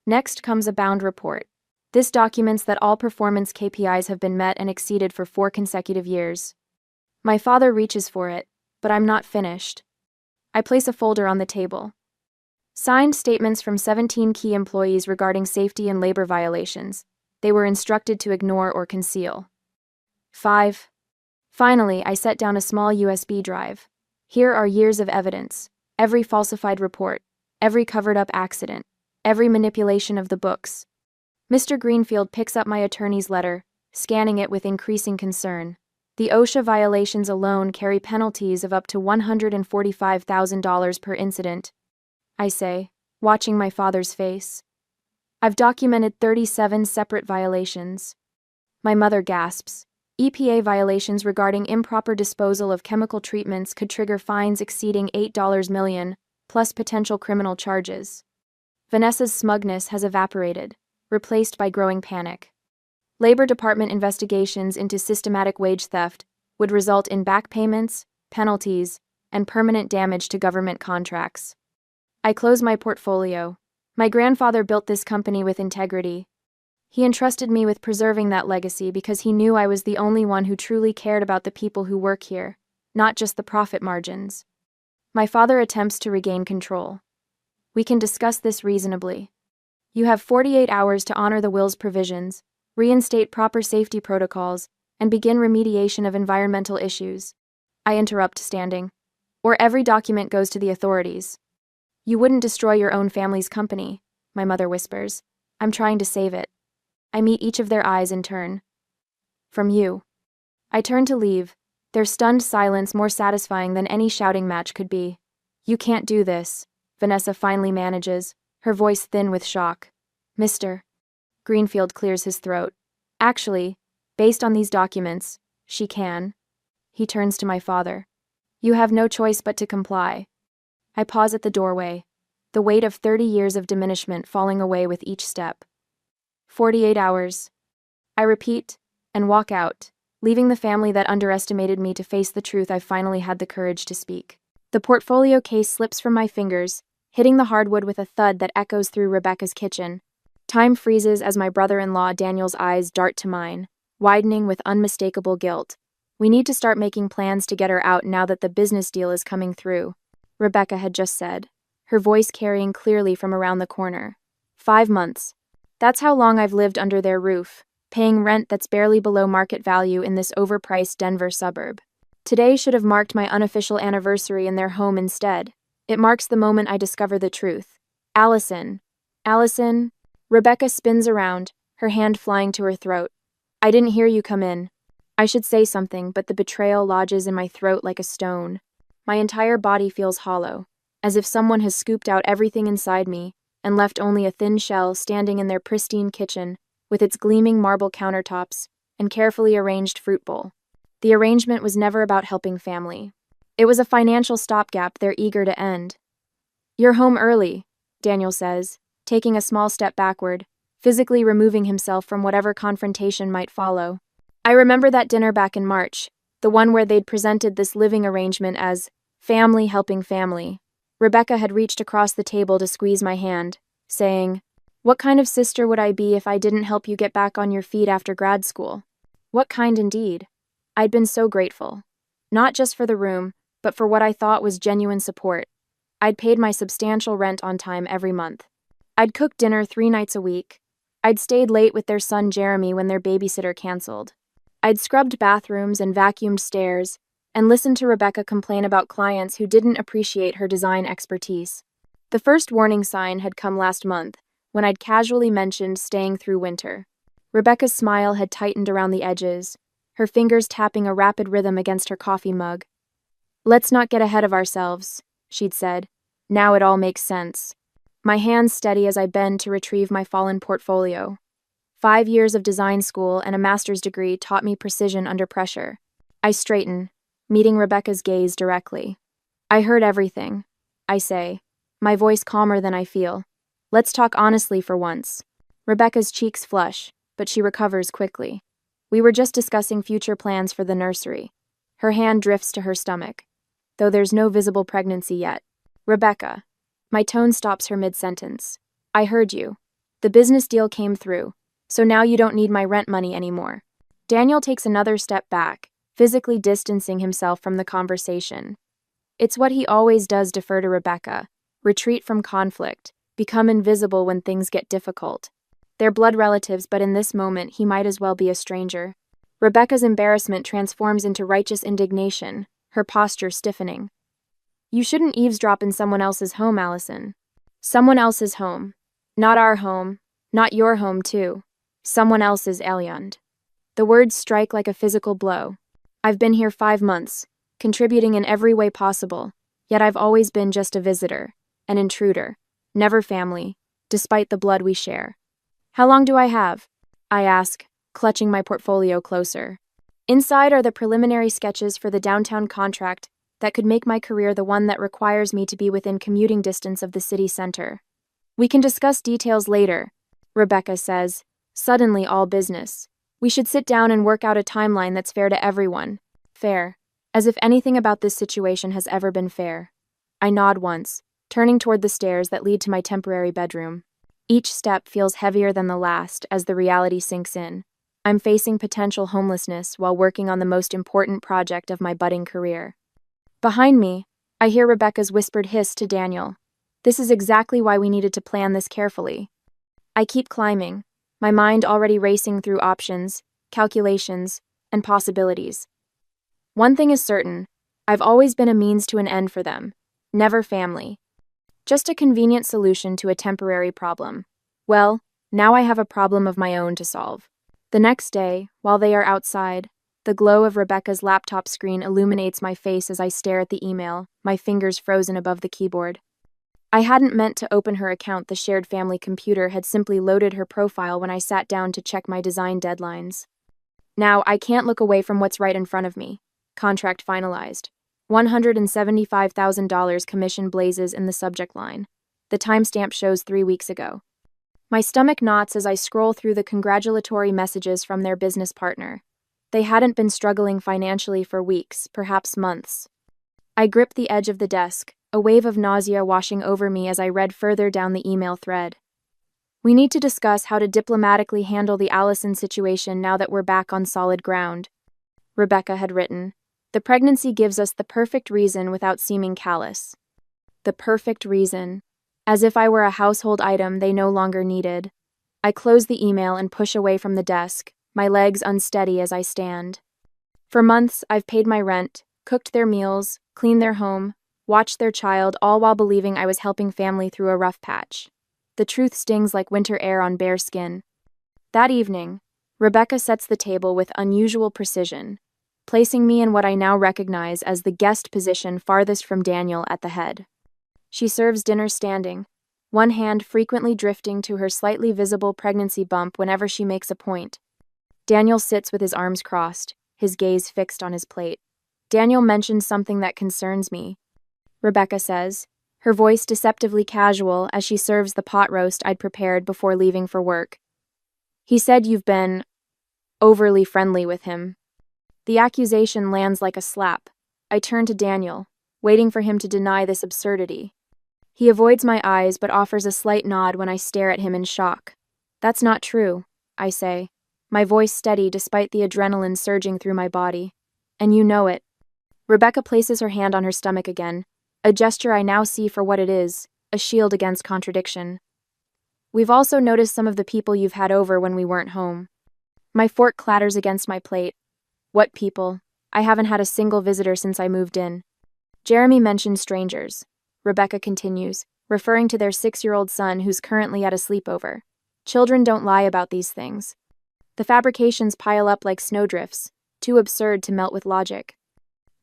Next comes a bound report. This documents that all performance KPIs have been met and exceeded for 4 consecutive years. My father reaches for it, but I'm not finished. I place a folder on the table. Signed statements from 17 key employees regarding safety and labor violations. They were instructed to ignore or conceal. 5. Finally, I set down a small USB drive. Here are years of evidence, every falsified report, every covered-up accident, every manipulation of the books. Mr. Greenfield picks up my attorney's letter, scanning it with increasing concern. The OSHA violations alone carry penalties of up to $145,000 per incident. I say, watching my father's face. "I've documented 37 separate violations." My mother gasps. EPA violations regarding improper disposal of chemical treatments could trigger fines exceeding $8 million, plus potential criminal charges. Vanessa's smugness has evaporated, replaced by growing panic. Labor Department investigations into systematic wage theft would result in back payments, penalties, and permanent damage to government contracts. I close my portfolio. My grandfather built this company with integrity. He entrusted me with preserving that legacy because he knew I was the only one who truly cared about the people who work here, not just the profit margins. My father attempts to regain control. We can discuss this reasonably. You have 48 hours to honor the will's provisions, reinstate proper safety protocols, and begin remediation of environmental issues. I interrupt, standing. Or every document goes to the authorities. You wouldn't destroy your own family's company, my mother whispers. I'm trying to save it. I meet each of their eyes in turn. From you. I turn to leave, their stunned silence more satisfying than any shouting match could be. You can't do this, Vanessa finally manages, her voice thin with shock. Mr. Greenfield clears his throat. Actually, based on these documents, she can. He turns to my father. You have no choice but to comply. I pause at the doorway, the weight of 30 years of diminishment falling away with each step. 48 hours. I repeat, and walk out, leaving the family that underestimated me to face the truth I've finally had the courage to speak. The portfolio case slips from my fingers, hitting the hardwood with a thud that echoes through Rebecca's kitchen. Time freezes as my brother-in-law Daniel's eyes dart to mine, widening with unmistakable guilt. We need to start making plans to get her out now that the business deal is coming through, Rebecca had just said, her voice carrying clearly from around the corner. 5 months. That's how long I've lived under their roof, paying rent that's barely below market value in this overpriced Denver suburb. Today should have marked my unofficial anniversary in their home instead. It marks the moment I discover the truth. Allison. Allison. Rebecca spins around, her hand flying to her throat. I didn't hear you come in. I should say something, but the betrayal lodges in my throat like a stone. My entire body feels hollow, as if someone has scooped out everything inside me and left only a thin shell standing in their pristine kitchen, with its gleaming marble countertops and carefully arranged fruit bowl. The arrangement was never about helping family. It was a financial stopgap they're eager to end. You're home early, Daniel says, taking a small step backward, physically removing himself from whatever confrontation might follow. I remember that dinner back in March, the one where they'd presented this living arrangement as family helping family. Rebecca had reached across the table to squeeze my hand, saying, "What kind of sister would I be if I didn't help you get back on your feet after grad school?" What kind indeed. I'd been so grateful. Not just for the room, but for what I thought was genuine support. I'd paid my substantial rent on time every month. I'd cooked dinner 3 nights a week. I'd stayed late with their son Jeremy when their babysitter canceled. I'd scrubbed bathrooms and vacuumed stairs, and listened to Rebecca complain about clients who didn't appreciate her design expertise. The first warning sign had come last month, when I'd casually mentioned staying through winter. Rebecca's smile had tightened around the edges, her fingers tapping a rapid rhythm against her coffee mug. "Let's not get ahead of ourselves," she'd said. "Now it all makes sense." My hands steady as I bend to retrieve my fallen portfolio. 5 years of design school and a master's degree taught me precision under pressure. I straighten, meeting Rebecca's gaze directly. "I heard everything," I say, my voice calmer than I feel. "Let's talk honestly for once." Rebecca's cheeks flush, but she recovers quickly. We were just discussing future plans for the nursery. Her hand drifts to her stomach, though there's no visible pregnancy yet. "Rebecca." My tone stops her mid-sentence. "I heard you. The business deal came through, so now you don't need my rent money anymore." Daniel takes another step back, physically distancing himself from the conversation. It's what he always does: defer to Rebecca, retreat from conflict, become invisible when things get difficult. They're blood relatives, but in this moment he might as well be a stranger. Rebecca's embarrassment transforms into righteous indignation, her posture stiffening. "You shouldn't eavesdrop in someone else's home, Allison." "Someone else's home. Not our home. Not your home, too. Someone else's, Eliand." The words strike like a physical blow. I've been here 5 months, contributing in every way possible, yet I've always been just a visitor, an intruder, never family, despite the blood we share. "How long do I have?" I ask, clutching my portfolio closer. Inside are the preliminary sketches for the downtown contract that could make my career the one that requires me to be within commuting distance of the city center. "We can discuss details later," Rebecca says, suddenly all business. "We should sit down and work out a timeline that's fair to everyone." Fair. As if anything about this situation has ever been fair. I nod once, turning toward the stairs that lead to my temporary bedroom. Each step feels heavier than the last as the reality sinks in. I'm facing potential homelessness while working on the most important project of my budding career. Behind me, I hear Rebecca's whispered hiss to Daniel. This is exactly why we needed to plan this carefully. I keep climbing, my mind already racing through options, calculations, and possibilities. One thing is certain, I've always been a means to an end for them, never family. Just a convenient solution to a temporary problem. Well, now I have a problem of my own to solve. The next day, while they are outside, the glow of Rebecca's laptop screen illuminates my face as I stare at the email, my fingers frozen above the keyboard. I hadn't meant to open her account. The shared family computer had simply loaded her profile when I sat down to check my design deadlines. Now, I can't look away from what's right in front of me. Contract finalized. $175,000 commission blazes in the subject line. The timestamp shows 3 weeks ago. My stomach knots as I scroll through the congratulatory messages from their business partner. They hadn't been struggling financially for weeks, perhaps months. I grip the edge of the desk, a wave of nausea washing over me as I read further down the email thread. We need to discuss how to diplomatically handle the Allison situation now that we're back on solid ground. Rebecca had written, "The pregnancy gives us the perfect reason without seeming callous." The perfect reason. As if I were a household item they no longer needed. I close the email and push away from the desk, my legs unsteady as I stand. For months, I've paid my rent, cooked their meals, cleaned their home, watched their child, all while believing I was helping family through a rough patch. The truth stings like winter air on bare skin. That evening, Rebecca sets the table with unusual precision, placing me in what I now recognize as the guest position farthest from Daniel at the head. She serves dinner standing, one hand frequently drifting to her slightly visible pregnancy bump whenever she makes a point. Daniel sits with his arms crossed, his gaze fixed on his plate. Daniel mentioned something that concerns me, Rebecca says, her voice deceptively casual as she serves the pot roast I'd prepared before leaving for work. He said you've been overly friendly with him. The accusation lands like a slap. I turn to Daniel, waiting for him to deny this absurdity. He avoids my eyes but offers a slight nod when I stare at him in shock. That's not true, I say, my voice steady despite the adrenaline surging through my body. And you know it. Rebecca places her hand on her stomach again, a gesture I now see for what it is, a shield against contradiction. We've also noticed some of the people you've had over when we weren't home. My fork clatters against my plate. What people? I haven't had a single visitor since I moved in. Jeremy mentioned strangers. Rebecca continues, referring to their 6-year-old son who's currently at a sleepover. Children don't lie about these things. The fabrications pile up like snowdrifts, too absurd to melt with logic.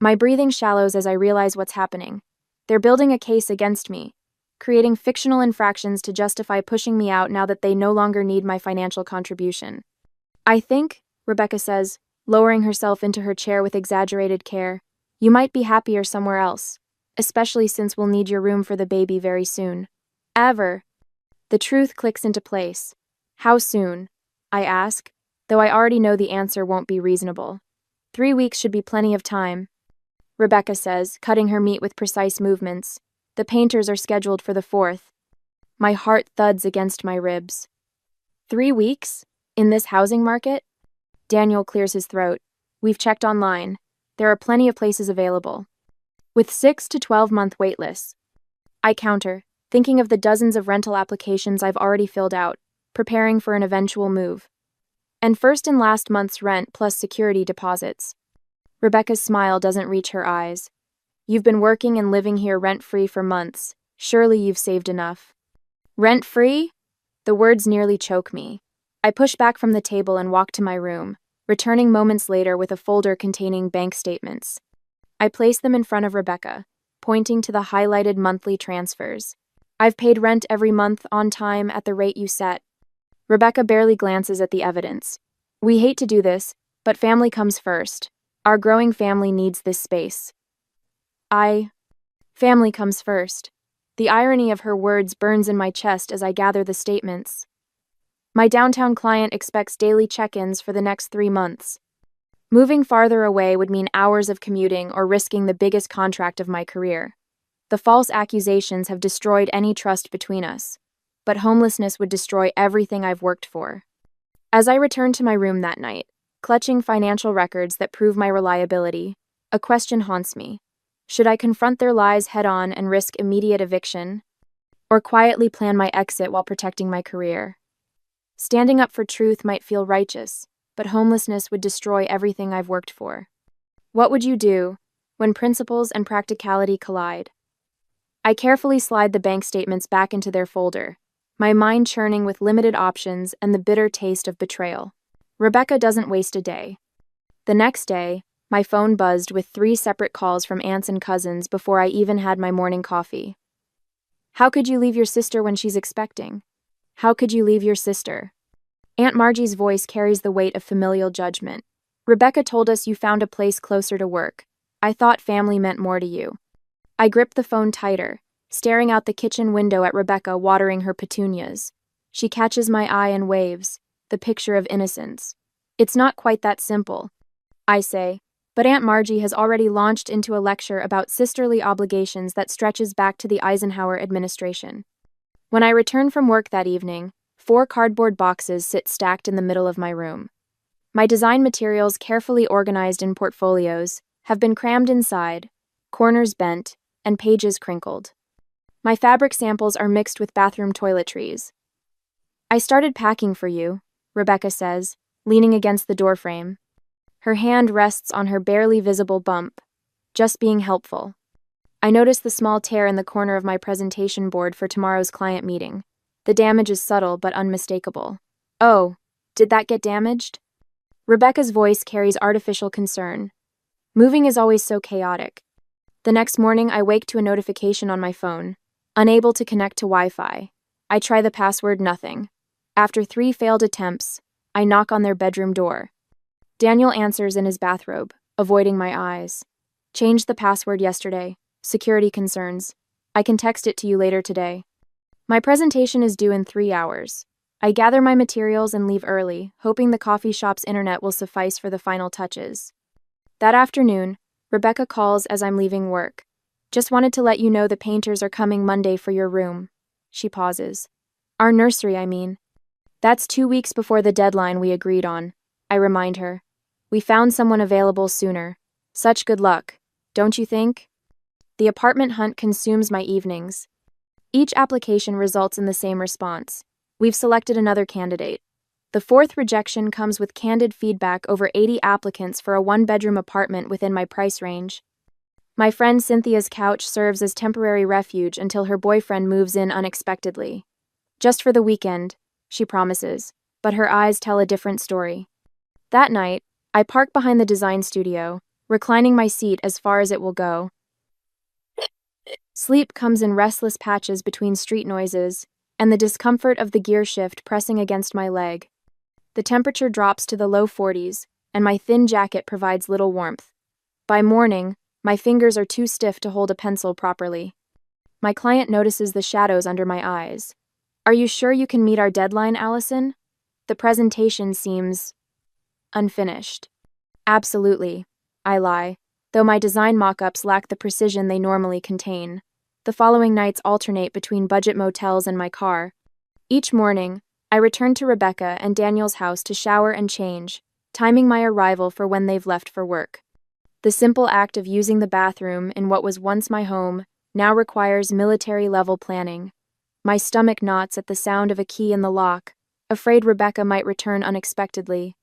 My breathing shallows as I realize what's happening. They're building a case against me, creating fictional infractions to justify pushing me out now that they no longer need my financial contribution. I think, Rebecca says, lowering herself into her chair with exaggerated care, you might be happier somewhere else, especially since we'll need your room for the baby very soon. Ever. The truth clicks into place. How soon? I ask, though I already know the answer won't be reasonable. 3 weeks should be plenty of time, Rebecca says, cutting her meat with precise movements. The painters are scheduled for the 4th. My heart thuds against my ribs. 3 weeks? In this housing market? Daniel clears his throat. We've checked online. There are plenty of places available. With 6 to 12-month wait lists. I counter, thinking of the dozens of rental applications I've already filled out, preparing for an eventual move. And first and last month's rent plus security deposits. Rebecca's smile doesn't reach her eyes. You've been working and living here rent-free for months. Surely you've saved enough. Rent-free? The words nearly choke me. I push back from the table and walk to my room, returning moments later with a folder containing bank statements. I place them in front of Rebecca, pointing to the highlighted monthly transfers. I've paid rent every month on time at the rate you set. Rebecca barely glances at the evidence. We hate to do this, but family comes first. Our growing family needs this space. Family comes first. The irony of her words burns in my chest as I gather the statements. My downtown client expects daily check-ins for the next 3 months. Moving farther away would mean hours of commuting or risking the biggest contract of my career. The false accusations have destroyed any trust between us, but homelessness would destroy everything I've worked for. As I return to my room that night, clutching financial records that prove my reliability, a question haunts me. Should I confront their lies head-on and risk immediate eviction? or quietly plan my exit while protecting my career. Standing up for truth might feel righteous, but homelessness would destroy everything I've worked for. What would you do when principles and practicality collide? I carefully slide the bank statements back into their folder, my mind churning with limited options and the bitter taste of betrayal. Rebecca doesn't waste a day. The next day, my phone buzzed with 3 separate calls from aunts and cousins before I even had my morning coffee. How could you leave your sister when she's expecting? How could you leave your sister? Aunt Margie's voice carries the weight of familial judgment. Rebecca told us you found a place closer to work. I thought family meant more to you. I gripped the phone tighter, staring out the kitchen window at Rebecca watering her petunias. She catches my eye and waves, the picture of innocence. It's not quite that simple, I say, but Aunt Margie has already launched into a lecture about sisterly obligations that stretches back to the Eisenhower administration. When I return from work that evening, 4 cardboard boxes sit stacked in the middle of my room. My design materials, carefully organized in portfolios, have been crammed inside, corners bent, and pages crinkled. My fabric samples are mixed with bathroom toiletries. I started packing for you, Rebecca says, leaning against the doorframe. Her hand rests on her barely visible bump, just being helpful. I notice the small tear in the corner of my presentation board for tomorrow's client meeting. The damage is subtle but unmistakable. Oh, did that get damaged? Rebecca's voice carries artificial concern. Moving is always so chaotic. The next morning, I wake to a notification on my phone. Unable to connect to Wi-Fi. I try the password, nothing. After 3 failed attempts, I knock on their bedroom door. Daniel answers in his bathrobe, avoiding my eyes. Changed the password yesterday. Security concerns. I can text it to you later today. My presentation is due in 3 hours. I gather my materials and leave early, hoping the coffee shop's internet will suffice for the final touches. That afternoon, Rebecca calls as I'm leaving work. Just wanted to let you know the painters are coming Monday for your room. She pauses. Our nursery, I mean. That's 2 weeks before the deadline we agreed on, I remind her. We found someone available sooner. Such good luck, don't you think? The apartment hunt consumes my evenings. Each application results in the same response. We've selected another candidate. The 4th rejection comes with candid feedback over 80 applicants for a 1-bedroom apartment within my price range. My friend Cynthia's couch serves as temporary refuge until her boyfriend moves in unexpectedly. Just for the weekend, she promises, but her eyes tell a different story. That night, I park behind the design studio, reclining my seat as far as it will go. Sleep comes in restless patches between street noises, and the discomfort of the gear shift pressing against my leg. The temperature drops to the low 40s, and my thin jacket provides little warmth. By morning, my fingers are too stiff to hold a pencil properly. My client notices the shadows under my eyes. Are you sure you can meet our deadline, Allison? The presentation seems unfinished. Absolutely, I lie, though my design mock-ups lack the precision they normally contain. The following nights alternate between budget motels and my car. Each morning, I return to Rebecca and Daniel's house to shower and change, timing my arrival for when they've left for work. The simple act of using the bathroom in what was once my home now requires military-level planning. My stomach knots at the sound of a key in the lock, afraid Rebecca might return unexpectedly.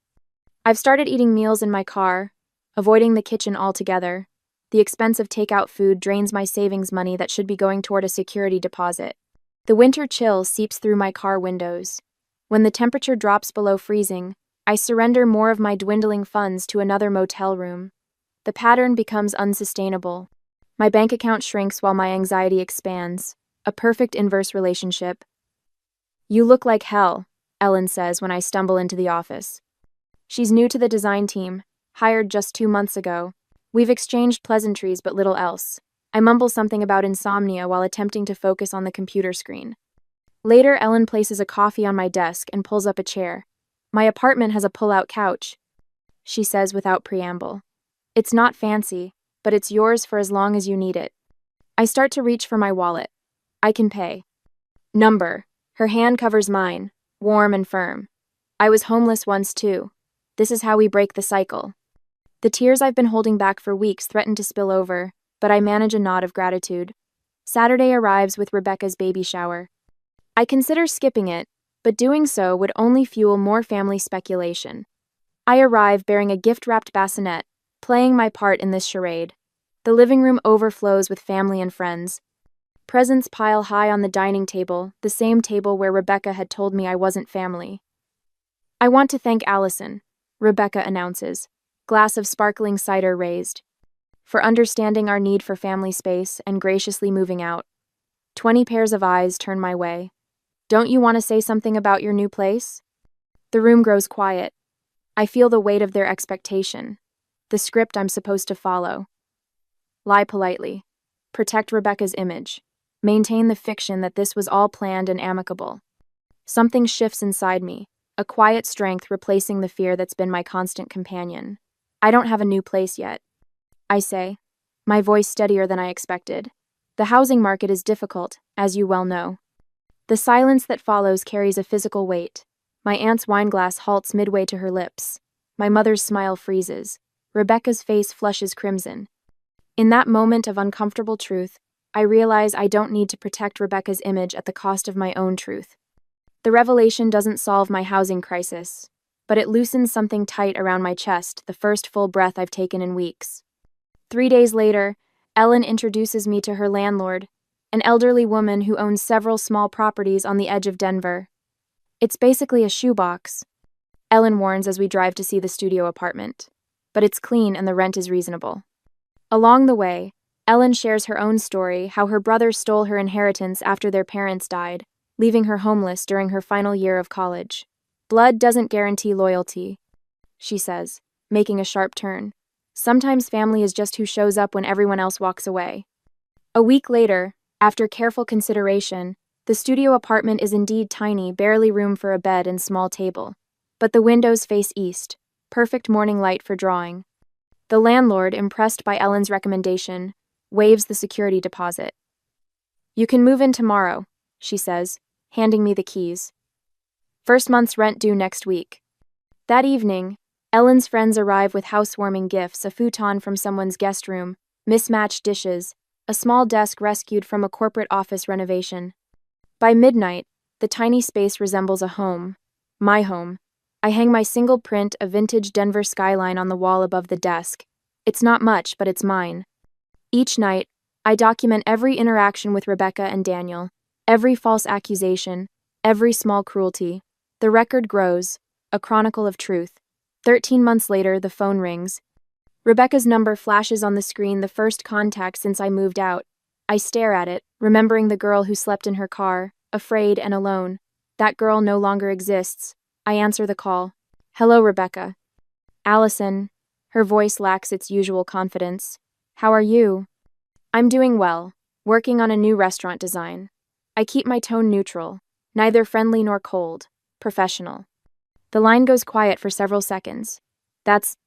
I've started eating meals in my car, avoiding the kitchen altogether. The expensive takeout food drains my savings money that should be going toward a security deposit. The winter chill seeps through my car windows. When the temperature drops below freezing, I surrender more of my dwindling funds to another motel room. The pattern becomes unsustainable. My bank account shrinks while my anxiety expands. A perfect inverse relationship. You look like hell, Ellen says when I stumble into the office. She's new to the design team, hired just 2 months ago. We've exchanged pleasantries but little else. I mumble something about insomnia while attempting to focus on the computer screen. Later, Ellen places a coffee on my desk and pulls up a chair. My apartment has a pull-out couch, she says without preamble. It's not fancy, but it's yours for as long as you need it. I start to reach for my wallet. I can pay. Number. Her hand covers mine, warm and firm. I was homeless once too. This is how we break the cycle. The tears I've been holding back for weeks threaten to spill over, but I manage a nod of gratitude. Saturday arrives with Rebecca's baby shower. I consider skipping it, but doing so would only fuel more family speculation. I arrive bearing a gift-wrapped bassinet, playing my part in this charade. The living room overflows with family and friends. Presents pile high on the dining table, the same table where Rebecca had told me I wasn't family. I want to thank Allison, Rebecca announces, glass of sparkling cider raised, for understanding our need for family space and graciously moving out. 20 pairs of eyes turn my way. Don't you want to say something about your new place? The room grows quiet. I feel the weight of their expectation, the script I'm supposed to follow. Lie politely. Protect Rebecca's image. Maintain the fiction that this was all planned and amicable. Something shifts inside me, a quiet strength replacing the fear that's been my constant companion. I don't have a new place yet, I say, my voice steadier than I expected. The housing market is difficult, as you well know. The silence that follows carries a physical weight. My aunt's wineglass halts midway to her lips. My mother's smile freezes. Rebecca's face flushes crimson. In that moment of uncomfortable truth, I realize I don't need to protect Rebecca's image at the cost of my own truth. The revelation doesn't solve my housing crisis, but it loosens something tight around my chest, the first full breath I've taken in weeks. 3 days later, Ellen introduces me to her landlord, an elderly woman who owns several small properties on the edge of Denver. It's basically a shoebox, Ellen warns as we drive to see the studio apartment. But it's clean and the rent is reasonable. Along the way, Ellen shares her own story, how her brother stole her inheritance after their parents died, leaving her homeless during her final year of college. Blood doesn't guarantee loyalty, she says, making a sharp turn. Sometimes family is just who shows up when everyone else walks away. A week later, after careful consideration, the studio apartment is indeed tiny, barely room for a bed and small table. But the windows face east, perfect morning light for drawing. The landlord, impressed by Ellen's recommendation, waives the security deposit. You can move in tomorrow, she says, handing me the keys. First month's rent due next week. That evening, Ellen's friends arrive with housewarming gifts, a futon from someone's guest room, mismatched dishes, a small desk rescued from a corporate office renovation. By midnight, the tiny space resembles a home. My home. I hang my single print, a vintage Denver skyline, on the wall above the desk. It's not much, but it's mine. Each night, I document every interaction with Rebecca and Daniel, every false accusation, every small cruelty. The record grows, a chronicle of truth. 13 months later, the phone rings. Rebecca's number flashes on the screen, the first contact since I moved out. I stare at it, remembering the girl who slept in her car, afraid and alone. That girl no longer exists. I answer the call. Hello, Rebecca. Allison. Her voice lacks its usual confidence. How are you? I'm doing well, working on a new restaurant design. I keep my tone neutral, neither friendly nor cold, professional. The line goes quiet for several seconds. That's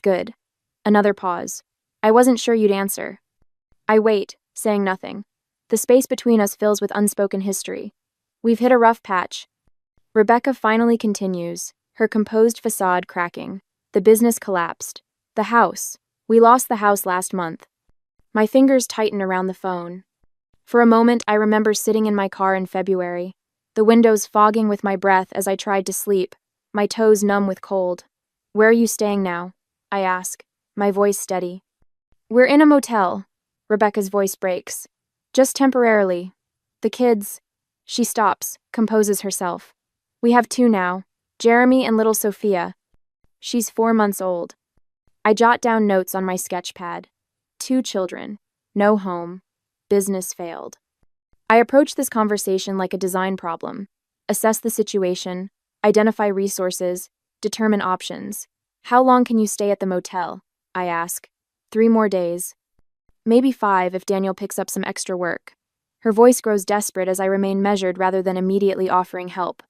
good. Another pause. I wasn't sure you'd answer. I wait, saying nothing. The space between us fills with unspoken history. We've hit a rough patch. Rebecca finally continues, her composed facade cracking. The business collapsed. The house. We lost the house last month. My fingers tighten around the phone. For a moment, I remember sitting in my car in February, the windows fogging with my breath as I tried to sleep, my toes numb with cold. Where are you staying now? I ask, my voice steady. We're in a motel. Rebecca's voice breaks. Just temporarily. The kids. She stops, composes herself. We have 2 now, Jeremy and little Sophia. She's 4 months old. I jot down notes on my sketch pad. 2 children, no home, business failed. I approach this conversation like a design problem. Assess the situation, identify resources, determine options. How long can you stay at the motel? I ask. 3 more days. Maybe 5 if Daniel picks up some extra work. Her voice grows desperate as I remain measured rather than immediately offering help.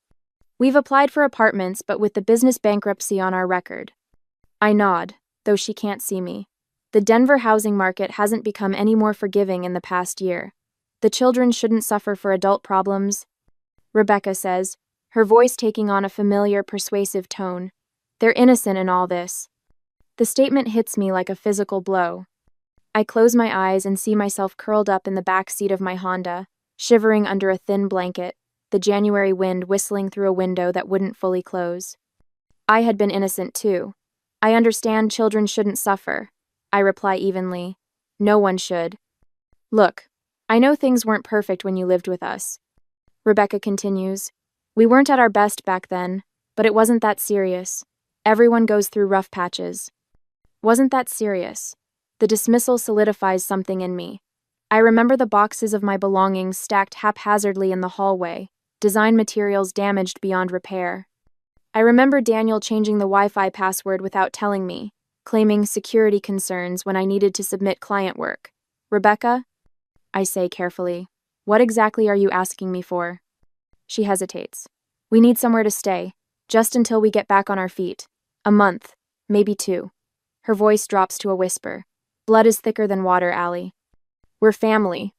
We've applied for apartments, but with the business bankruptcy on our record. I nod, though she can't see me. The Denver housing market hasn't become any more forgiving in the past year. The children shouldn't suffer for adult problems, Rebecca says, her voice taking on a familiar, persuasive tone. They're innocent in all this. The statement hits me like a physical blow. I close my eyes and see myself curled up in the back seat of my Honda, shivering under a thin blanket, the January wind whistling through a window that wouldn't fully close. I had been innocent too. I understand children shouldn't suffer. I reply evenly. No one should. Look, I know things weren't perfect when you lived with us. Rebecca continues. We weren't at our best back then, but it wasn't that serious. Everyone goes through rough patches. Wasn't that serious? The dismissal solidifies something in me. I remember the boxes of my belongings stacked haphazardly in the hallway, design materials damaged beyond repair. I remember Daniel changing the Wi-Fi password without telling me, claiming security concerns when I needed to submit client work. Rebecca? I say carefully. What exactly are you asking me for? She hesitates. We need somewhere to stay, just until we get back on our feet. A month, maybe 2. Her voice drops to a whisper. Blood is thicker than water, Allie. We're family.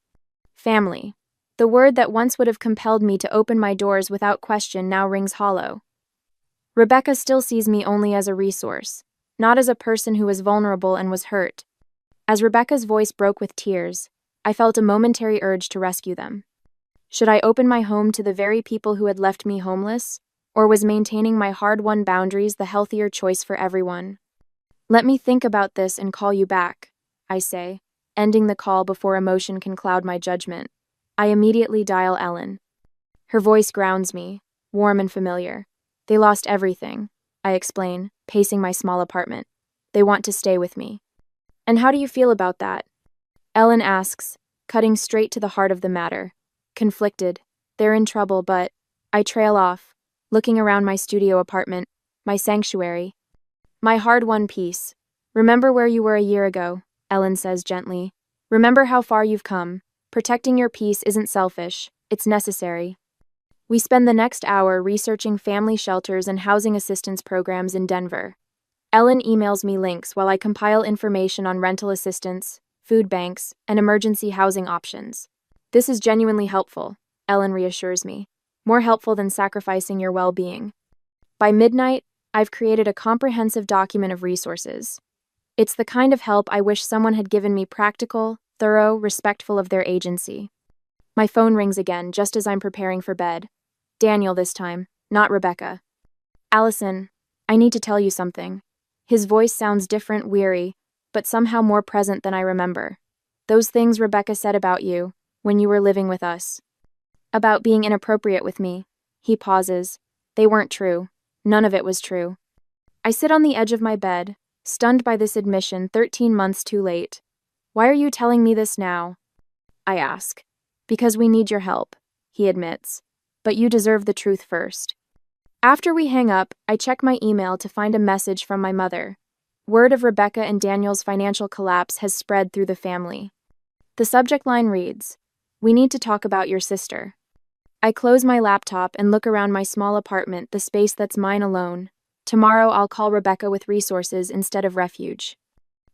Family. The word that once would have compelled me to open my doors without question now rings hollow. Rebecca still sees me only as a resource, not as a person who was vulnerable and was hurt. As Rebecca's voice broke with tears, I felt a momentary urge to rescue them. Should I open my home to the very people who had left me homeless, or was maintaining my hard-won boundaries the healthier choice for everyone? Let me think about this and call you back, I say, ending the call before emotion can cloud my judgment. I immediately dial Ellen. Her voice grounds me, warm and familiar. They lost everything, I explain, pacing my small apartment. They want to stay with me. And how do you feel about that? Ellen asks, cutting straight to the heart of the matter. Conflicted. They're in trouble, but I trail off, looking around my studio apartment, my sanctuary. My hard-won peace. Remember where you were a year ago, Ellen says gently. Remember how far you've come. Protecting your peace isn't selfish, it's necessary. We spend the next hour researching family shelters and housing assistance programs in Denver. Ellen emails me links while I compile information on rental assistance, food banks, and emergency housing options. This is genuinely helpful, Ellen reassures me. More helpful than sacrificing your well-being. By midnight, I've created a comprehensive document of resources. It's the kind of help I wish someone had given me, practical, thorough, respectful of their agency. My phone rings again just as I'm preparing for bed. Daniel this time, not Rebecca. Allison, I need to tell you something. His voice sounds different, weary, but somehow more present than I remember. Those things Rebecca said about you, when you were living with us. About being inappropriate with me. He pauses. They weren't true. None of it was true. I sit on the edge of my bed, stunned by this admission 13 months too late. Why are you telling me this now? I ask. Because we need your help, he admits. But you deserve the truth first. After we hang up, I check my email to find a message from my mother. Word of Rebecca and Daniel's financial collapse has spread through the family. The subject line reads, "We need to talk about your sister." I close my laptop and look around my small apartment, the space that's mine alone. Tomorrow I'll call Rebecca with resources instead of refuge.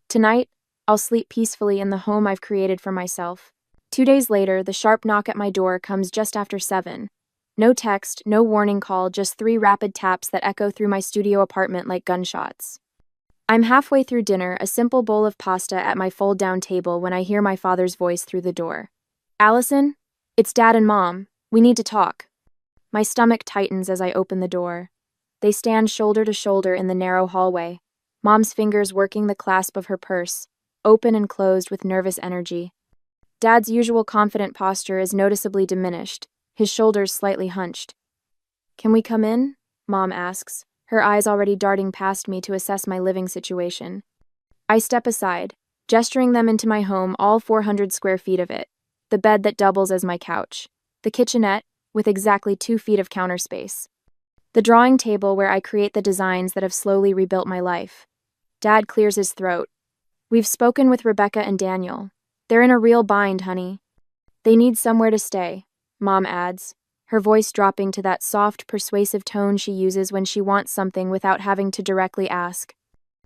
Tonight, I'll sleep peacefully in the home I've created for myself. 2 days later, the sharp knock at my door comes just after 7. No text, no warning call, just 3 rapid taps that echo through my studio apartment like gunshots. I'm halfway through dinner, a simple bowl of pasta at my fold-down table when I hear my father's voice through the door. Allison? It's Dad and Mom. We need to talk. My stomach tightens as I open the door. They stand shoulder to shoulder in the narrow hallway, Mom's fingers working the clasp of her purse, open and closed with nervous energy. Dad's usual confident posture is noticeably diminished, his shoulders slightly hunched. Can we come in? Mom asks, her eyes already darting past me to assess my living situation. I step aside, gesturing them into my home, all 400 square feet of it, the bed that doubles as my couch, the kitchenette, with exactly 2 feet of counter space, the drawing table where I create the designs that have slowly rebuilt my life. Dad clears his throat. We've spoken with Rebecca and Daniel. They're in a real bind, honey. They need somewhere to stay, Mom adds, her voice dropping to that soft, persuasive tone she uses when she wants something without having to directly ask.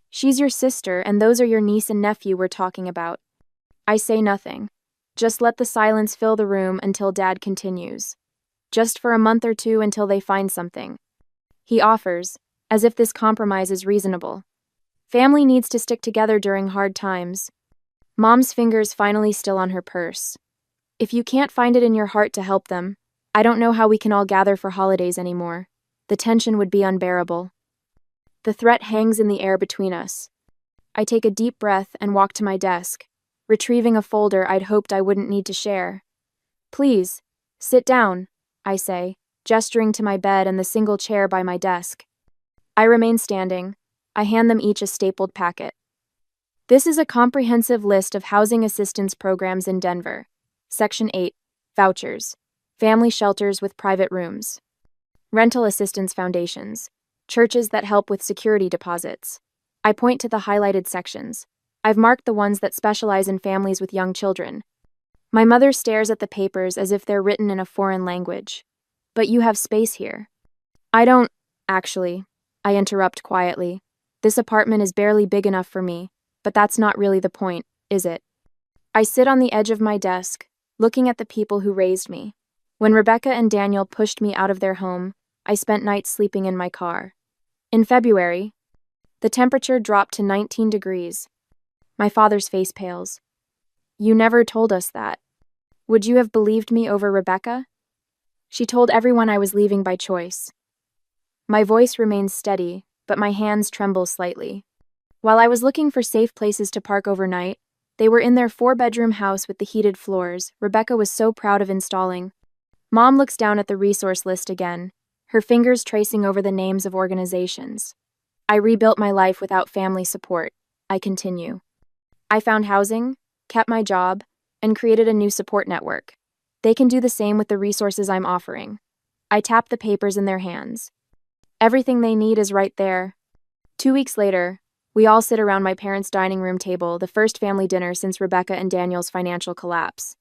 She's your sister, and those are your niece and nephew we're talking about. I say nothing. Just let the silence fill the room until Dad continues. Just for a month or 2 until they find something. He offers, as if this compromise is reasonable. Family needs to stick together during hard times. Mom's fingers finally still on her purse. If you can't find it in your heart to help them, I don't know how we can all gather for holidays anymore. The tension would be unbearable. The threat hangs in the air between us. I take a deep breath and walk to my desk, retrieving a folder I'd hoped I wouldn't need to share. Please, sit down, I say, gesturing to my bed and the single chair by my desk. I remain standing. I hand them each a stapled packet. This is a comprehensive list of housing assistance programs in Denver. Section 8, Vouchers. Family shelters with private rooms. Rental assistance foundations. Churches that help with security deposits. I point to the highlighted sections. I've marked the ones that specialize in families with young children. My mother stares at the papers as if they're written in a foreign language. But you have space here. I don't, actually, I interrupt quietly. This apartment is barely big enough for me, but that's not really the point, is it? I sit on the edge of my desk, looking at the people who raised me. When Rebecca and Daniel pushed me out of their home, I spent nights sleeping in my car. In February, the temperature dropped to 19 degrees. My father's face pales. You never told us that. Would you have believed me over Rebecca? She told everyone I was leaving by choice. My voice remains steady, but my hands tremble slightly. While I was looking for safe places to park overnight, they were in their 4-bedroom house with the heated floors Rebecca was so proud of installing. Mom looks down at the resource list again, her fingers tracing over the names of organizations. I rebuilt my life without family support, I continue. I found housing, kept my job, and created a new support network. They can do the same with the resources I'm offering. I tap the papers in their hands. Everything they need is right there. 2 weeks later, we all sit around my parents' dining room table, the first family dinner since Rebecca and Daniel's financial collapse.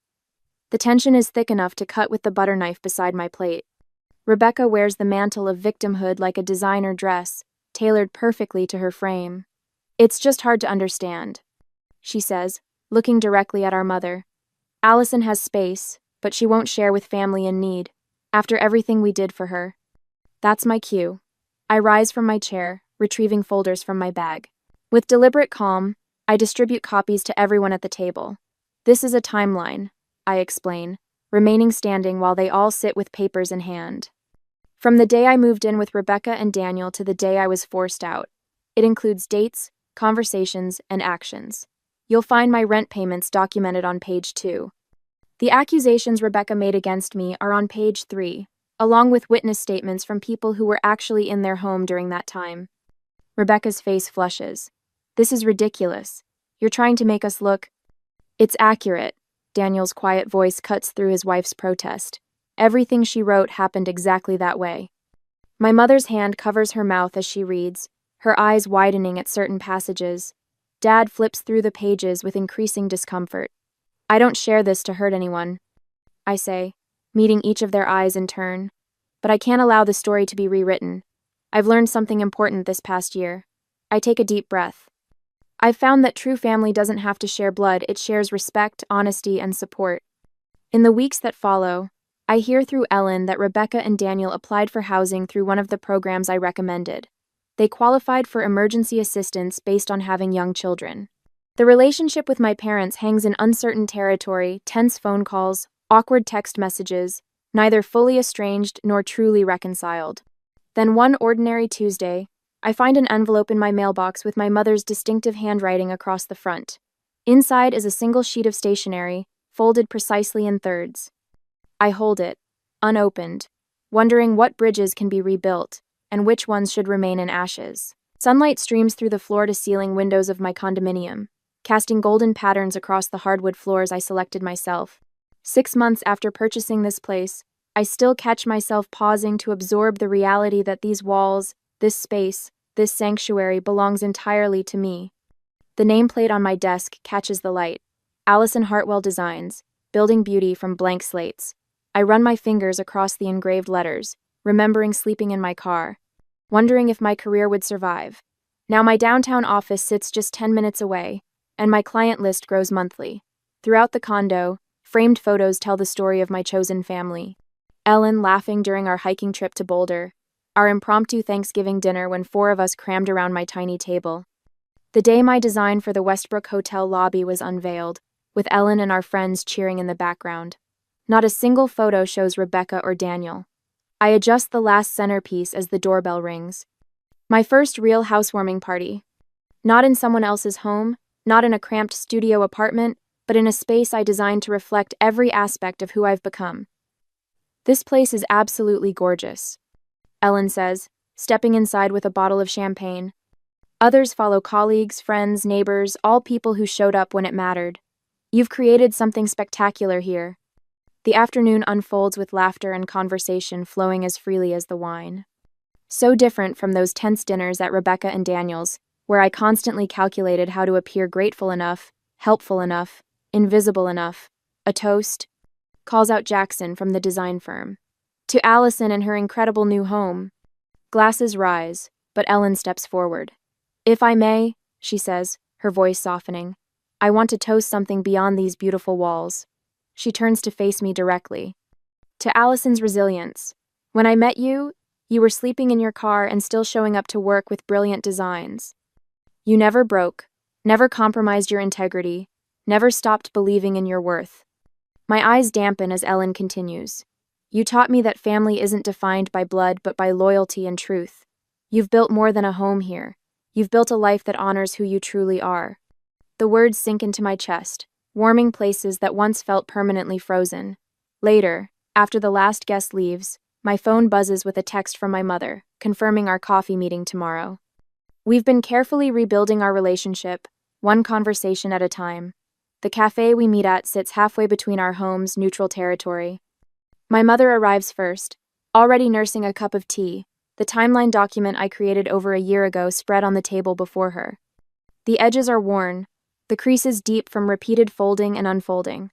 The tension is thick enough to cut with the butter knife beside my plate. Rebecca wears the mantle of victimhood like a designer dress, tailored perfectly to her frame. It's just hard to understand, she says, looking directly at our mother. Allison has space, but she won't share with family in need, after everything we did for her. That's my cue. I rise from my chair, retrieving folders from my bag. With deliberate calm, I distribute copies to everyone at the table. This is a timeline, I explain, remaining standing while they all sit with papers in hand. From the day I moved in with Rebecca and Daniel to the day I was forced out. It includes dates, conversations, and actions. You'll find my rent payments documented on page 2. The accusations Rebecca made against me are on page 3, along with witness statements from people who were actually in their home during that time. Rebecca's face flushes. This is ridiculous. You're trying to make us look... It's accurate. Daniel's quiet voice cuts through his wife's protest. Everything she wrote happened exactly that way. My mother's hand covers her mouth as she reads, her eyes widening at certain passages. Dad flips through the pages with increasing discomfort. I don't share this to hurt anyone, I say, meeting each of their eyes in turn. But I can't allow the story to be rewritten. I've learned something important this past year. I take a deep breath. I've found that true family doesn't have to share blood, it shares respect, honesty, and support. In the weeks that follow, I hear through Ellen that Rebecca and Daniel applied for housing through one of the programs I recommended. They qualified for emergency assistance based on having young children. The relationship with my parents hangs in uncertain territory, tense phone calls, awkward text messages, neither fully estranged nor truly reconciled. Then one ordinary Tuesday, I find an envelope in my mailbox with my mother's distinctive handwriting across the front. Inside is a single sheet of stationery, folded precisely in thirds. I hold it, unopened, wondering what bridges can be rebuilt, and which ones should remain in ashes. Sunlight streams through the floor-to-ceiling windows of my condominium, casting golden patterns across the hardwood floors I selected myself. 6 months after purchasing this place, I still catch myself pausing to absorb the reality that these walls, this space, this sanctuary belongs entirely to me. The nameplate on my desk catches the light. Allison Hartwell Designs, Building Beauty from Blank Slates. I run my fingers across the engraved letters, remembering sleeping in my car, wondering if my career would survive. Now my downtown office sits just 10 minutes away, and my client list grows monthly. Throughout the condo, framed photos tell the story of my chosen family. Ellen laughing during our hiking trip to Boulder, our impromptu Thanksgiving dinner when 4 of us crammed around my tiny table. The day my design for the Westbrook Hotel lobby was unveiled, with Ellen and our friends cheering in the background. Not a single photo shows Rebecca or Daniel. I adjust the last centerpiece as the doorbell rings. My first real housewarming party. Not in someone else's home, not in a cramped studio apartment, but in a space I designed to reflect every aspect of who I've become. This place is absolutely gorgeous, Ellen says, stepping inside with a bottle of champagne. Others follow colleagues, friends, neighbors, all people who showed up when it mattered. You've created something spectacular here. The afternoon unfolds with laughter and conversation flowing as freely as the wine. So different from those tense dinners at Rebecca and Daniel's, where I constantly calculated how to appear grateful enough, helpful enough, invisible enough. A toast? Calls out Jackson from the design firm. To Allison and her incredible new home. Glasses rise, but Ellen steps forward. If I may, she says, her voice softening, I want to toast something beyond these beautiful walls. She turns to face me directly. To Allison's resilience. When I met you, you were sleeping in your car and still showing up to work with brilliant designs. You never broke, never compromised your integrity, never stopped believing in your worth. My eyes dampen as Ellen continues. You taught me that family isn't defined by blood but by loyalty and truth. You've built more than a home here. You've built a life that honors who you truly are. The words sink into my chest, warming places that once felt permanently frozen. Later, after the last guest leaves, my phone buzzes with a text from my mother, confirming our coffee meeting tomorrow. We've been carefully rebuilding our relationship, one conversation at a time. The cafe we meet at sits halfway between our homes, neutral territory. My mother arrives first, already nursing a cup of tea, the timeline document I created over a year ago spread on the table before her. The edges are worn, the creases deep from repeated folding and unfolding.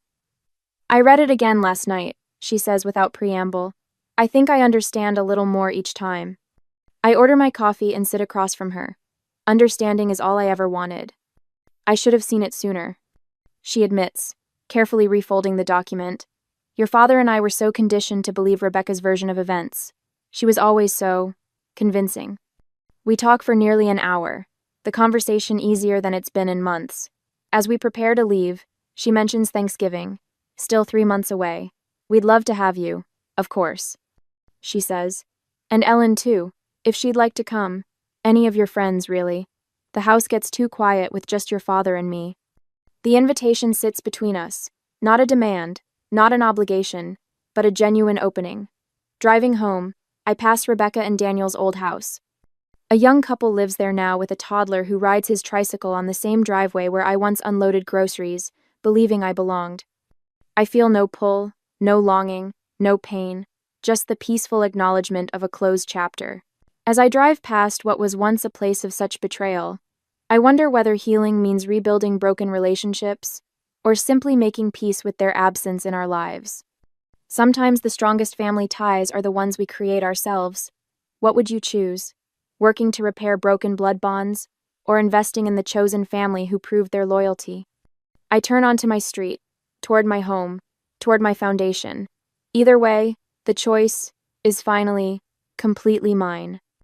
I read it again last night, she says without preamble. I think I understand a little more each time. I order my coffee and sit across from her. Understanding is all I ever wanted. I should have seen it sooner. She admits, carefully refolding the document. Your father and I were so conditioned to believe Rebecca's version of events. She was always so convincing. We talk for nearly an hour, the conversation easier than it's been in months. As we prepare to leave, she mentions Thanksgiving, still 3 months away. We'd love to have you, of course, she says. And Ellen too, if she'd like to come. Any of your friends, really. The house gets too quiet with just your father and me. The invitation sits between us, not a demand, not an obligation, but a genuine opening. Driving home, I pass Rebecca and Daniel's old house. A young couple lives there now with a toddler who rides his tricycle on the same driveway where I once unloaded groceries, believing I belonged. I feel no pull, no longing, no pain, just the peaceful acknowledgement of a closed chapter. As I drive past what was once a place of such betrayal, I wonder whether healing means rebuilding broken relationships, or simply making peace with their absence in our lives. Sometimes the strongest family ties are the ones we create ourselves. What would you choose? Working to repair broken blood bonds, or investing in the chosen family who proved their loyalty? I turn onto my street, toward my home, toward my foundation. Either way, the choice is finally completely mine.